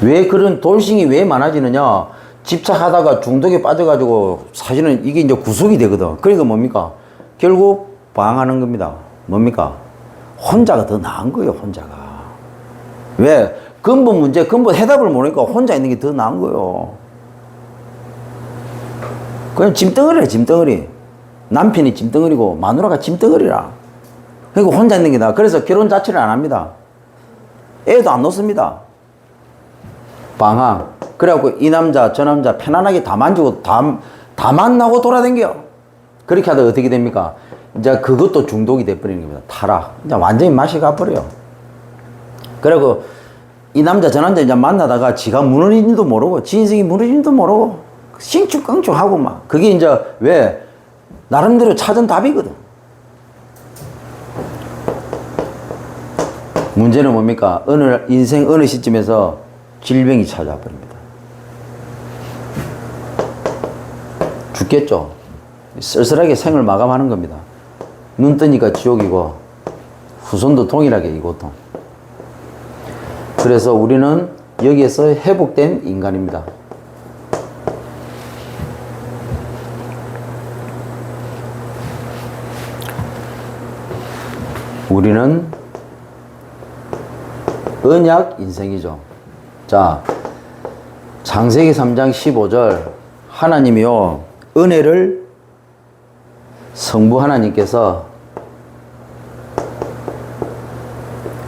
왜 그런 돌싱이 왜 많아지느냐? 집착하다가 중독에 빠져가지고 사실은 이게 이제 구속이 되거든. 그러니까 뭡니까? 결국 방황하는 겁니다. 뭡니까? 혼자가 더 나은 거예요, 혼자가. 왜? 근본 문제, 근본 해답을 모르니까 혼자 있는 게 더 나은 거예요. 그냥 짐덩어리라, 짐덩어리. 남편이 짐덩어리고 마누라가 짐덩어리라. 그러니까 혼자 있는 게 나아. 그래서 결혼 자체를 안 합니다. 애도 안 놓습니다. 방황. 그래갖고 이 남자 저 남자 편안하게 다 만지고 다 만나고 돌아다녀. 그렇게 하다 어떻게 됩니까? 이제 그것도 중독이 돼버리는 겁니다. 타락. 이제 완전히 맛이 가버려요. 그리고 이 남자 저 남자 이제 만나다가 지가 무너진지도 모르고 지 인생이 무너진지도 모르고 싱축껑축하고 막. 그게 이제 왜? 나름대로 찾은 답이거든. 문제는 뭡니까? 인생 어느 시점에서 질병이 찾아와 버립니다. 죽겠죠. 쓸쓸하게 생을 마감하는 겁니다. 눈 뜨니까 지옥이고 후손도 동일하게 이 고통. 그래서 우리는 여기에서 회복된 인간입니다. 우리는 언약 인생이죠. 자, 창세기 3장 15절 하나님이요 은혜를 성부 하나님께서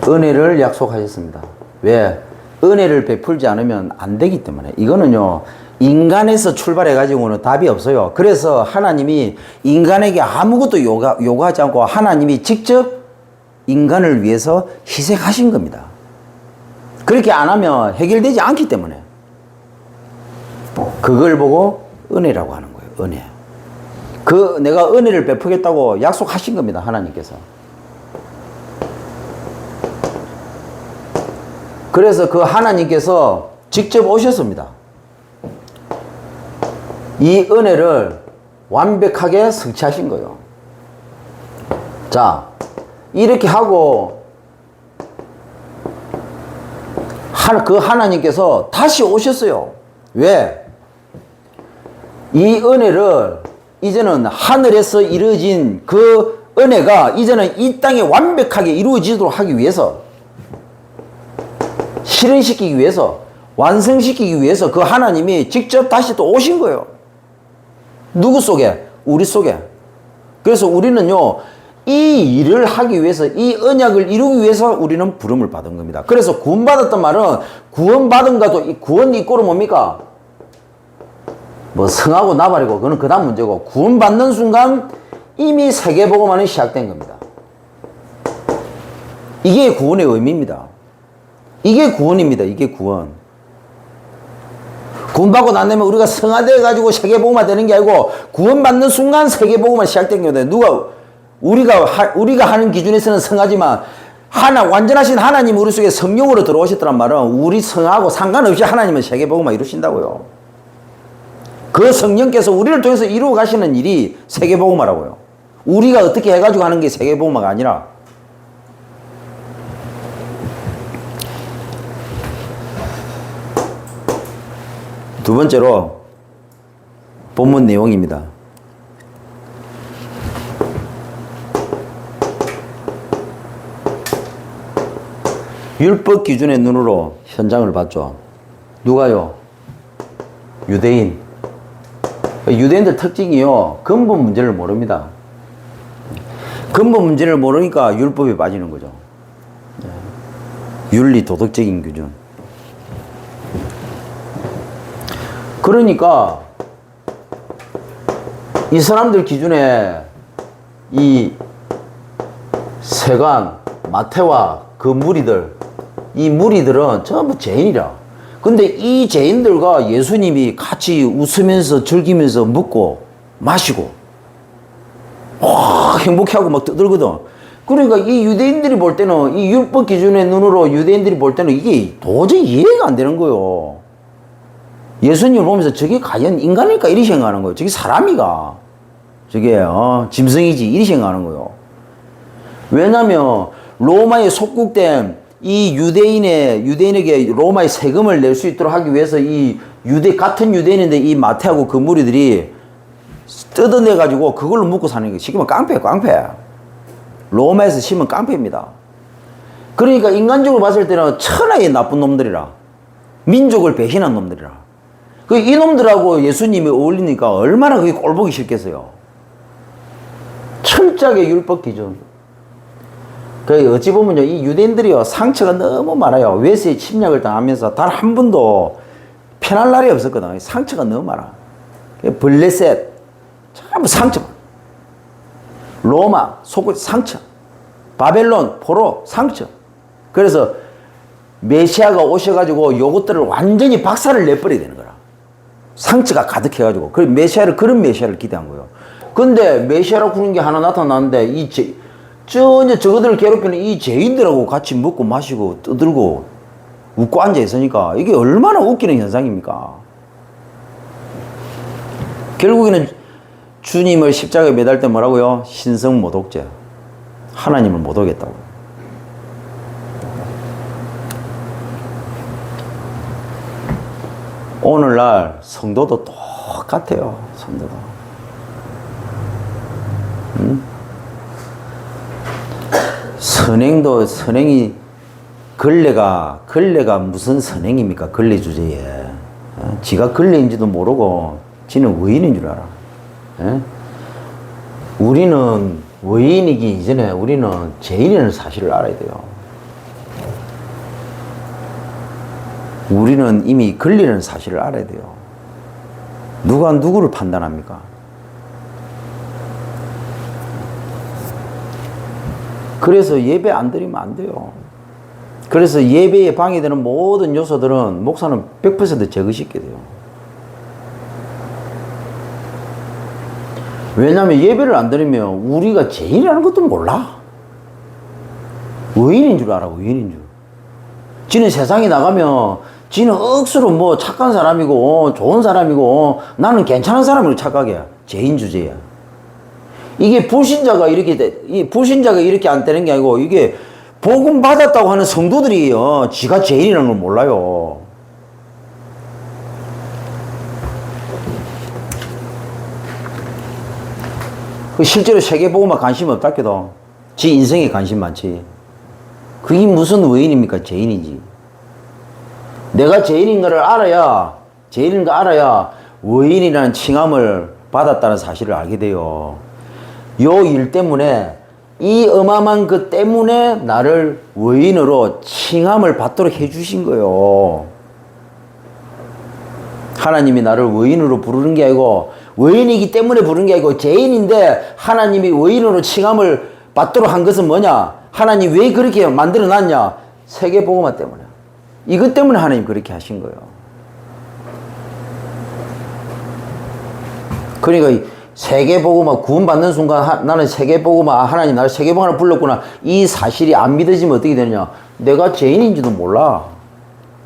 은혜를 약속하셨습니다. 왜? 은혜를 베풀지 않으면 안 되기 때문에. 이거는요 인간에서 출발해 가지고는 답이 없어요. 그래서 하나님이 인간에게 아무것도 요구하지 않고 하나님이 직접 인간을 위해서 희생하신 겁니다. 그렇게 안 하면 해결되지 않기 때문에 그걸 보고 은혜라고 하는 거예요. 은혜. 내가 은혜를 베푸겠다고 약속하신 겁니다. 하나님께서. 그래서 그 하나님께서 직접 오셨습니다. 이 은혜를 완벽하게 성취하신 거예요. 자, 이렇게 하고 그 하나님께서 다시 오셨어요. 왜? 이 은혜를 이제는 하늘에서 이루어진 그 은혜가 이제는 이 땅에 완벽하게 이루어지도록 하기 위해서, 실현시키기 위해서, 완성시키기 위해서 그 하나님이 직접 다시 또 오신 거예요. 누구 속에? 우리 속에. 그래서 우리는요 이 일을 하기 위해서, 이 언약을 이루기 위해서 우리는 부름을 받은 겁니다. 그래서 구원받았단 말은 구원받은가도 구원 이꼬는 뭡니까? 뭐 성하고 나발이고 그건 그 다음 문제고, 구원받는 순간 이미 세계복음화는 시작된 겁니다. 이게 구원의 의미입니다. 이게 구원입니다. 이게 구원. 구원받고 난 다음에 우리가 성화되어 가지고 세계복음화 되는 게 아니고 구원받는 순간 세계복음화 시작된 겁니다. 우리가 하는 기준에서는 성하지만 완전하신 하나님 우리 속에 성령으로 들어오셨더란 말은 우리 성하고 상관없이 하나님은 세계복음화 이루신다고요. 그 성령께서 우리를 통해서 이루어 가시는 일이 세계복음화라고요. 우리가 어떻게 해가지고 하는 게 세계복음화가 아니라. 두 번째로 본문 내용입니다. 율법 기준의 눈으로 현장을 봤죠. 누가요? 유대인. 유대인들 특징이요 근본 문제를 모릅니다. 근본 문제를 모르니까 율법에 빠지는 거죠. 윤리 도덕적인 기준. 그러니까 이 사람들 기준에 이 세관, 마태와 그 무리들, 이 무리들은 전부 죄인이라. 근데 이 죄인들과 예수님이 같이 웃으면서 즐기면서 먹고 마시고 행복해하고 막 떠들거든. 그러니까 이 유대인들이 볼 때는, 이 율법 기준의 눈으로 유대인들이 볼 때는 이게 도저히 이해가 안 되는 거예요. 예수님을 보면서 저게 과연 인간일까? 이리 생각하는 거예요. 저게 사람이가. 저게 짐승이지. 이리 생각하는 거예요. 왜냐면 로마에 속국된 이 유대인에게 로마의 세금을 낼 수 있도록 하기 위해서 이 같은 유대인인데 이 마태하고 그 무리들이 뜯어내가지고 그걸로 먹고 사는 게 쉽게 말하면 깡패. 로마에서 심은 깡패입니다. 그러니까 인간적으로 봤을 때는 천하의 나쁜 놈들이라. 민족을 배신한 놈들이라. 그 이놈들하고 예수님이 어울리니까 얼마나 그게 꼴보기 싫겠어요. 철저하게 율법 기준. 그 어찌 보면요, 이 유대인들이요 상처가 너무 많아요. 외세의 침략을 당하면서 단 한 번도 편할 날이 없었거든. 상처가 너무 많아. 블레셋 전부 상처. 로마 속국 상처. 바벨론 포로 상처. 그래서 메시아가 오셔가지고 요것들을 완전히 박살을 내버려야 되는 거라. 상처가 가득해가지고. 그래서 그런 메시아를 기대한 거예요. 근데 메시아라고 그런 게 하나 나타났는데 전혀 저거들을 괴롭히는 이 죄인들하고 같이 먹고 마시고 떠들고 웃고 앉아 있으니까 이게 얼마나 웃기는 현상입니까? 결국에는 주님을 십자가에 매달 때 뭐라고요? 신성모독죄. 하나님을 못 오겠다고. 오늘날 성도도 똑같아요. 성도도. 선행이 걸레가 무슨 선행입니까? 걸레 주제에. 지가 걸레인지도 모르고 지는 의인인 줄 알아. 우리는 의인이기 이전에 우리는 죄인이라는 사실을 알아야 돼요. 우리는 이미 걸리는 사실을 알아야 돼요. 누가 누구를 판단합니까? 그래서 예배 안 드리면 안 돼요. 그래서 예배에 방해되는 모든 요소들은 목사는 100% 제거시켜야 돼요. 왜냐하면 예배를 안 드리면 우리가 죄인이라는 것도 몰라. 의인인 줄 알아, 의인인 줄. 지는 세상에 나가면 지는 억수로 뭐 착한 사람이고 좋은 사람이고 나는 괜찮은 사람으로 착각해. 죄인 주제야. 이게 불신자가 이렇게 안 되는 게 아니고 이게 복음 받았다고 하는 성도들이 지가 죄인이라는 걸 몰라요. 실제로 세계복음에 관심 없다 해도 지 인생에 관심 많지. 그게 무슨 의인입니까? 죄인이지. 내가 죄인인 걸 알아야 의인이라는 칭함을 받았다는 사실을 알게 돼요. 요 일 때문에 이 어마어마한 그 때문에 나를 의인으로 칭함을 받도록 해주신 거예요. 하나님이 나를 의인으로 부르는 게 아니고 의인이기 때문에 부르는 게 아니고 죄인인데 하나님이 의인으로 칭함을 받도록 한 것은 뭐냐? 하나님 왜 그렇게 만들어 놨냐? 세계복음화 때문에. 이것 때문에 하나님 그렇게 하신 거예요. 그러니까 세계복음화 구원받는 순간 나는 세계복음화 하나님 나를 세계복음화를 불렀구나. 이 사실이 안 믿어지면 어떻게 되느냐? 내가 죄인인지도 몰라.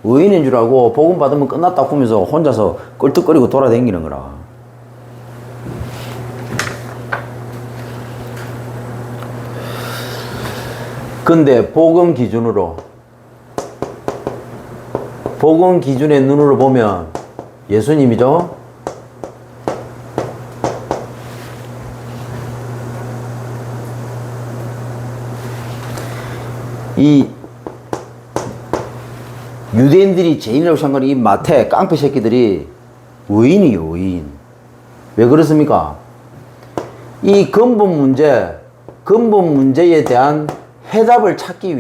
의인인 줄 알고 복음 받으면 끝났다 하면서 혼자서 껄떡거리고 돌아다니는 거라. 근데 복음 기준의 눈으로 보면 예수님이죠. 이 유대인들이 죄인이라고 생각하는 이 마태 깡패 새끼들이 의인이에요, 의인. 왜 그렇습니까? 이 근본 문제에 대한 해답을 찾는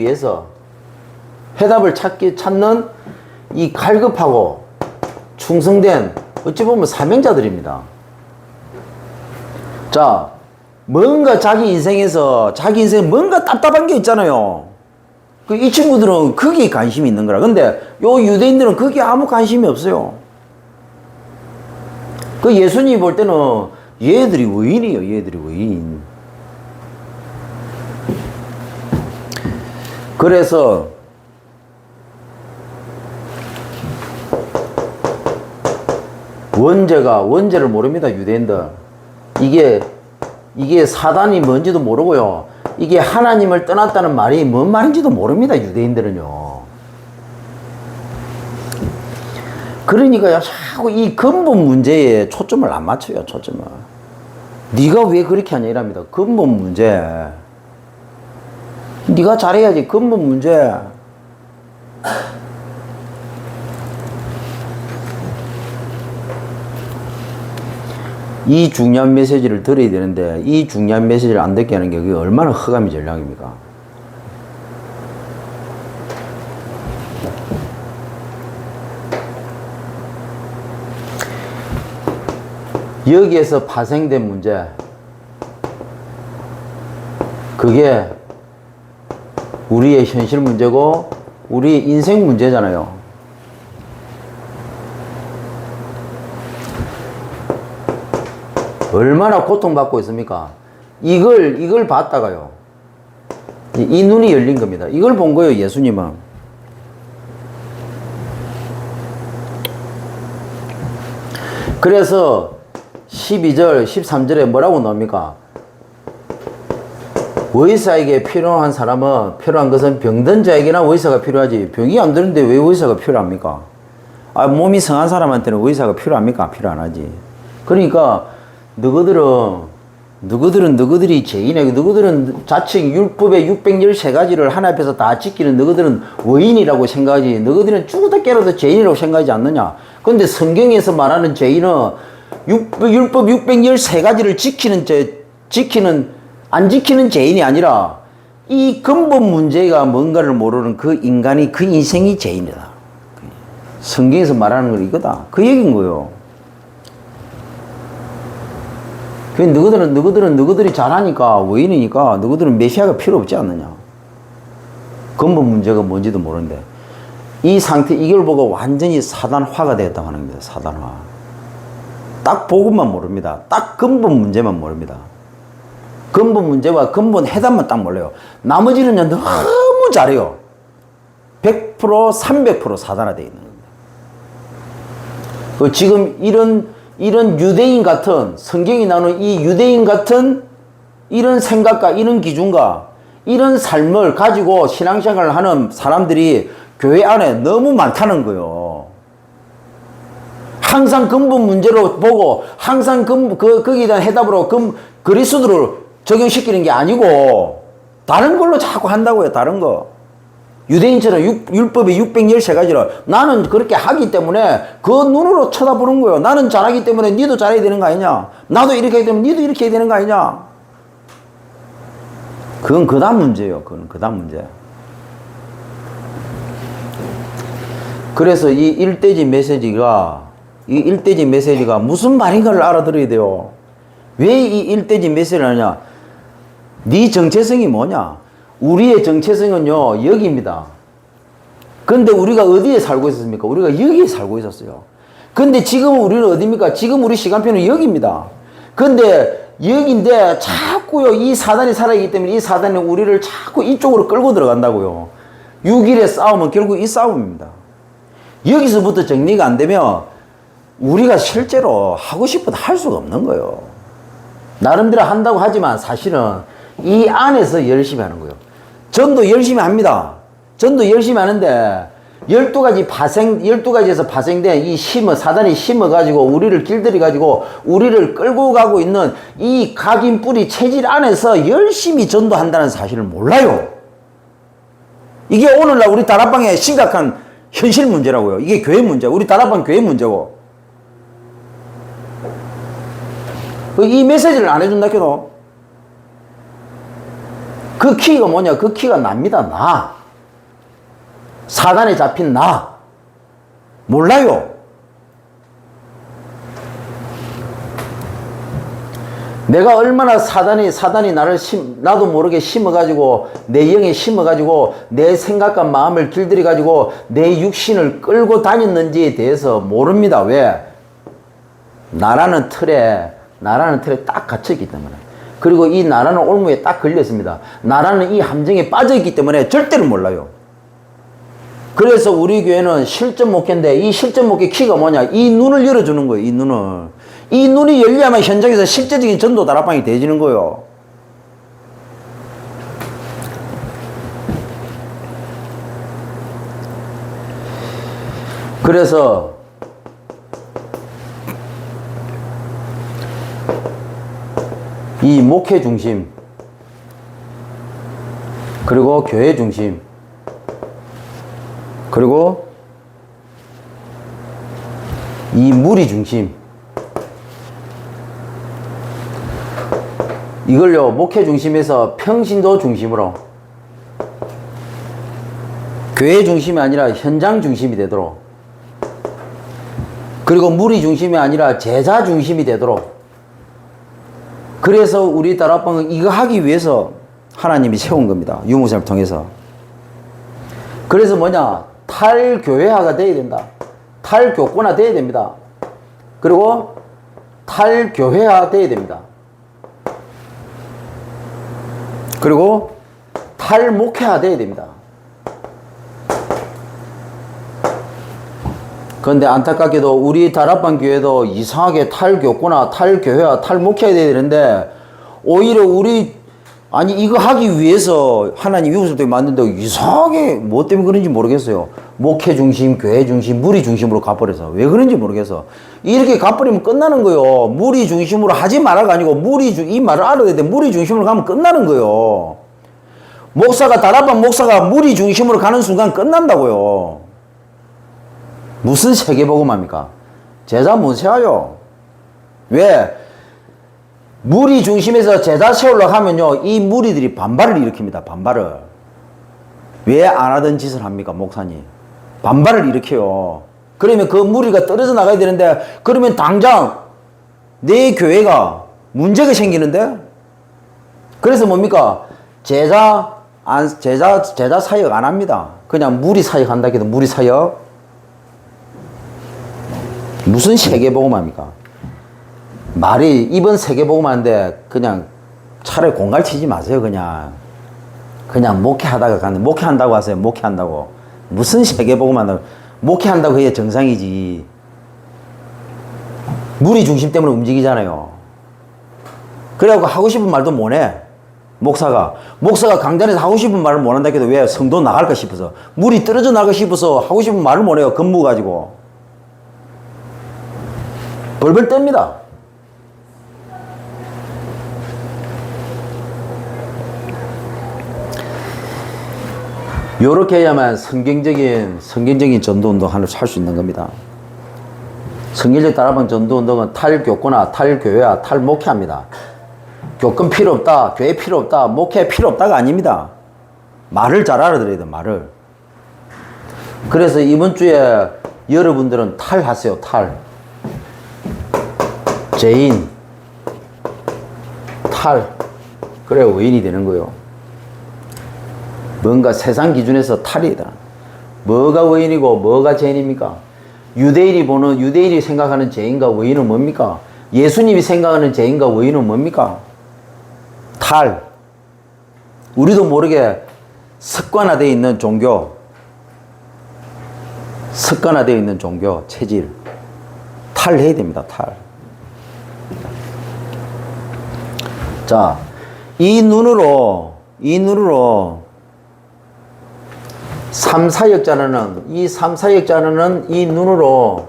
이 갈급하고 충성된 어찌 보면 사명자들입니다. 자, 뭔가 자기 인생에서, 자기 인생에 뭔가 답답한 게 있잖아요. 이 친구들은 거기에 관심이 있는 거라. 근데 요 유대인들은 거기에 아무 관심이 없어요. 그 예수님이 볼 때는 얘들이 의인이에요. 얘들이 의인. 그래서 원죄를 모릅니다. 유대인들. 이게 사단이 뭔지도 모르고요. 이게 하나님을 떠났다는 말이 뭔 말인지도 모릅니다. 유대인들은요. 그러니까요, 자꾸 이 근본 문제에 초점을 안 맞춰요. 초점을. 네가 왜 그렇게 하냐 이랍니다. 근본 문제. 네가 잘해야지. 근본 문제. 이 중요한 메시지를 들어야 되는데 이 중요한 메시지를 안 듣게 하는 게 그게 얼마나 허감이 전략입니까? 여기에서 파생된 문제, 그게 우리의 현실 문제고 우리의 인생 문제잖아요. 얼마나 고통받고 있습니까? 이걸 봤다가요. 이 눈이 열린 겁니다. 이걸 본 거예요, 예수님은. 그래서 12절, 13절에 뭐라고 나옵니까? 의사에게 필요한 사람은, 필요한 것은 병든 자에게나 의사가 필요하지. 병이 안 드는데 왜 의사가 필요합니까? 몸이 성한 사람한테는 의사가 필요합니까? 필요 안 하지. 그러니까 너희들이 죄인이고 너희들은 자칭 율법의 613가지를 하나 앞에서 다 지키는 너희들은 의인이라고 생각하지. 너희들은 죽어도 깨어도 죄인이라고 생각하지 않느냐. 그런데 성경에서 말하는 죄인은 율법 613가지를 안 지키는 죄인이 아니라 이 근본 문제가 뭔가를 모르는 그 인간이, 그 인생이 죄인이다. 성경에서 말하는 건 이거다. 그 얘기인 거예요. 너희들이 잘하니까, 의인이니까, 너희들은 메시아가 필요 없지 않느냐. 근본 문제가 뭔지도 모르는데. 이 상태, 이걸 보고 완전히 사단화가 되었다고 하는 겁니다. 사단화. 딱 복음만 모릅니다. 딱 근본 문제만 모릅니다. 근본 문제와 근본 해답만 딱 몰라요. 나머지는 너무 잘해요. 100%, 300% 사단화되어 있는 겁니다. 지금 이런 유대인 같은, 성경이 나오는 이 유대인 같은 이런 생각과 이런 기준과 이런 삶을 가지고 신앙생활을 하는 사람들이 교회 안에 너무 많다는 거예요. 항상 근본 문제로 보고 항상 거기에 대한 해답으로 그리스도를 적용시키는 게 아니고 다른 걸로 자꾸 한다고요. 다른 거. 유대인처럼 율법의 613가지를 나는 그렇게 하기 때문에 그 눈으로 쳐다보는 거예요. 나는 잘하기 때문에 니도 잘해야 되는 거 아니냐. 나도 이렇게 하기 때문에 니도 이렇게 해야 되는 거 아니냐. 그건 그다음 문제예요. 그건 그다음 문제. 그래서 이 일대지 메시지가 무슨 말인가를 알아들어야 돼요. 왜 이 일대지 메시지를 하냐. 네 정체성이 뭐냐. 우리의 정체성은요, 여기입니다. 근데 우리가 어디에 살고 있었습니까? 우리가 여기에 살고 있었어요. 근데 지금 우리는 어디입니까? 지금 우리 시간표는 여기입니다. 근데 여기인데 자꾸요, 이 사단이 살아있기 때문에 이 사단이 우리를 자꾸 이쪽으로 끌고 들어간다고요. 6일의 싸움은 결국 이 싸움입니다. 여기서부터 정리가 안 되면 우리가 실제로 하고 싶어도 할 수가 없는 거예요. 나름대로 한다고 하지만 사실은 이 안에서 열심히 하는 거예요. 전도 열심히 합니다. 전도 열심히 하는데 12가지에서 파생된 이 사단이 심어가지고 우리를 길들여가지고 우리를 끌고 가고 있는 이 각인 뿌리 체질 안에서 열심히 전도한다는 사실을 몰라요. 이게 오늘날 우리 다락방의 심각한 현실 문제라고요. 이게 교회 문제, 우리 다락방 교회 문제고. 이 메시지를 안 해준다 해도 그 키가 뭐냐? 그 키가 납니다. 나. 사단에 잡힌 나. 몰라요. 내가 얼마나 사단이 나도 모르게 심어가지고, 내 영에 심어가지고, 내 생각과 마음을 길들여가지고, 내 육신을 끌고 다녔는지에 대해서 모릅니다. 왜? 나라는 틀에 딱 갇혀있기 때문에. 그리고 이 나라는 올무에 딱 걸렸습니다. 나라는 이 함정에 빠져있기 때문에 절대로 몰라요. 그래서 우리 교회는 실전 목회인데, 이 실전 목회 키가 뭐냐? 이 눈을 열어주는 거예요, 이 눈을. 이 눈이 열려야만 현장에서 실제적인 전도 다락방이 되어지는 거예요. 그래서 이 목회 중심, 그리고 교회 중심, 그리고 이 무리 중심, 이걸요, 목회 중심에서 평신도 중심으로, 교회 중심이 아니라 현장 중심이 되도록, 그리고 무리 중심이 아니라 제자 중심이 되도록. 그래서 우리 다락방은 이거 하기 위해서 하나님이 세운 겁니다. 유목사님을 통해서. 그래서 뭐냐? 탈교회화가 돼야 된다. 탈교권화 돼야 됩니다. 그리고 탈교회화 돼야 됩니다. 그리고 탈목회화 돼야 됩니다. 그런데 안타깝게도 우리 다락방 교회도 이상하게 탈교권화, 탈교회화, 탈목회화 돼야 되는데, 오히려 이거 하기 위해서 하나님 이웃을 만든다고 이상하게 뭐 때문에 그런지 모르겠어요. 목회 중심, 교회 중심, 무리 중심으로 가버려서. 왜 그런지 모르겠어. 이렇게 가버리면 끝나는 거예요. 무리 중심으로 하지 말아가 아니고, 이 말을 알아야 돼. 무리 중심으로 가면 끝나는 거예요. 다락방 목사가 무리 중심으로 가는 순간 끝난다고요. 무슨 세계복음합니까? 제자 못 세워요. 왜? 무리 중심에서 제자 세우려고 하면요, 이 무리들이 반발을 일으킵니다. 반발을. 왜 안 하던 짓을 합니까, 목사님? 반발을 일으켜요. 그러면 그 무리가 떨어져 나가야 되는데, 그러면 당장 내 교회가 문제가 생기는데? 그래서 뭡니까? 제자 사역 안 합니다. 그냥 무리 사역 한다 해도 무리 사역? 무슨 세계복음합니까? 말이 이번 세계복음한데 그냥 차라리 공갈 치지 마세요. 그냥 목회하다가 가는, 목회한다고 하세요. 목회한다고. 무슨 세계복음한다고. 목회한다고 해야 정상이지. 무리 중심 때문에 움직이잖아요. 그래갖고 하고 싶은 말도 못해. 목사가 강단에서 하고 싶은 말을 못한다 해도 왜? 성도 나갈까 싶어서. 물이 떨어져 나갈까 싶어서 하고 싶은 말을 못해요. 근무 가지고. 벌벌 뗍니다. 요렇게 해야만 성경적인 전도운동 하나 할 수 있는 겁니다. 성경적 다락방 전도운동은 탈교권화, 탈교회화, 탈목회합니다. 교권 필요 없다, 교회 필요 없다, 목회 필요 없다가 아닙니다. 말을 잘 알아들어야 돼, 말을. 그래서 이번 주에 여러분들은 탈하세요, 탈. 죄인, 탈. 그래야 의인이 되는 거예요. 뭔가 세상 기준에서 탈이다. 뭐가 의인이고 뭐가 죄인입니까? 유대인이 생각하는 죄인과 의인은 뭡니까? 예수님이 생각하는 죄인과 의인은 뭡니까? 탈. 우리도 모르게 습관화되어 있는 종교, 체질. 탈해야 됩니다, 탈. 자, 이 눈으로 삼사역자는 이 눈으로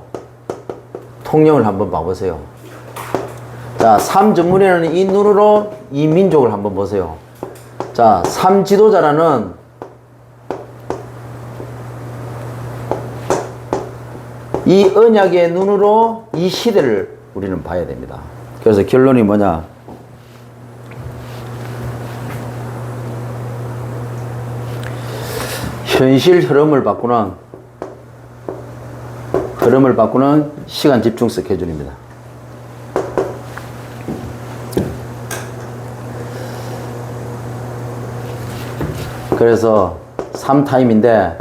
통영을 한번 봐보세요. 자, 삼전문에는 이 눈으로 이 민족을 한번 보세요. 자, 삼지도자라는 이 언약의 눈으로 이 시대를 우리는 봐야 됩니다. 그래서 결론이 뭐냐? 현실 흐름을 바꾸는 시간 집중 스케줄입니다. 그래서 3타임인데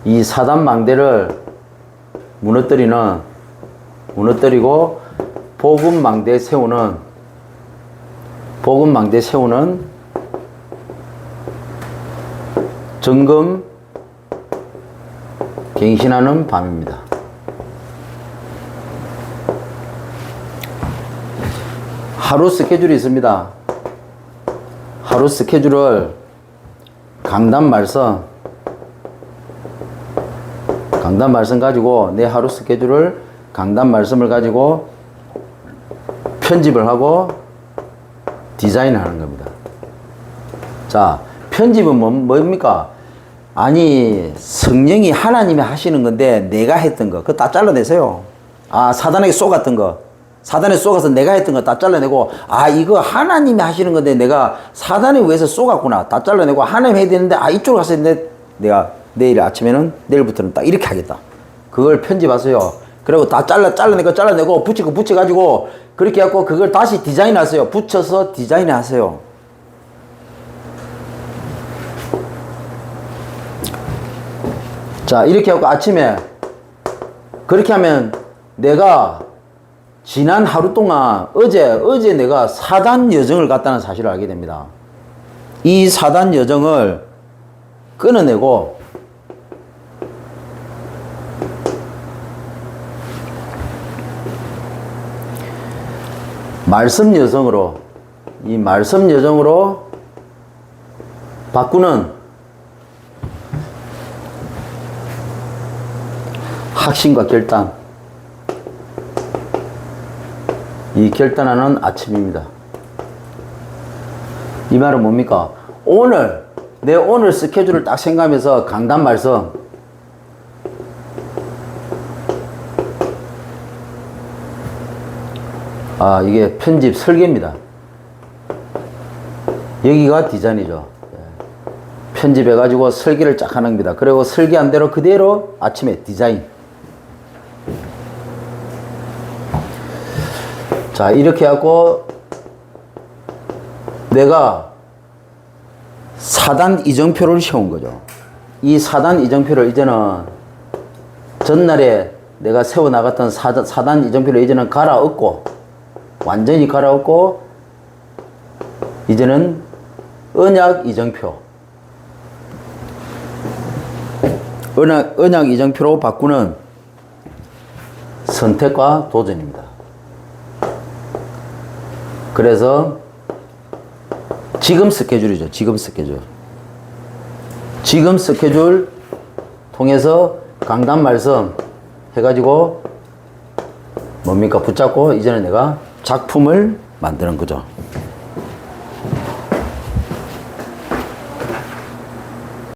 이 사단망대를 무너뜨리고 복음망대 세우는 점검 갱신하는 밤입니다. 하루 스케줄이 있습니다. 하루 스케줄을 강단 말씀 가지고 내 하루 스케줄을 강단 말씀을 가지고 편집을 하고 디자인하는 겁니다. 자, 편집은 뭡니까? 아니, 성령이 하나님이 하시는 건데 내가 했던 거 그거 다 잘라내세요. 아, 사단에게 쏘갔던 거, 사단에 쏘가서 내가 했던 거 다 잘라내고, 아, 이거 하나님이 하시는 건데 내가 사단에 의해서 쏘갔구나 다 잘라내고, 하나님 해야 되는데 아, 이쪽으로 갔어야 되는데 내가 내일 아침에는, 내일부터는 딱 이렇게 하겠다. 그걸 편집하세요. 그리고 다 잘라내고 붙여가지고 그렇게 해갖고 그걸 다시 디자인하세요. 붙여서 디자인하세요. 자, 이렇게 하고 아침에 그렇게 하면 내가 지난 하루 동안 어제 내가 사단 여정을 갔다는 사실을 알게 됩니다. 이 사단 여정을 끊어내고 말씀 여정으로 바꾸는 확신과 결단, 이 결단하는 아침입니다. 이 말은 뭡니까? 내 오늘 스케줄을 딱 생각하면서 강단 말씀, 아, 이게 편집 설계입니다. 여기가 디자인이죠. 편집해가지고 설계를 쫙 하는 겁니다. 그리고 설계한 대로 그대로 아침에 디자인. 자, 이렇게 하고 내가 사단 이정표를 세운 거죠. 이 사단 이정표를 이제는 전날에 내가 세워나갔던 사단 이정표를 이제는 완전히 갈아엎고 이제는 언약 이정표, 언약 이정표로 바꾸는 선택과 도전입니다. 그래서 지금 스케줄이죠. 지금 스케줄 통해서 강단 말씀 해가지고 뭡니까? 붙잡고 이제는 내가 작품을 만드는 거죠.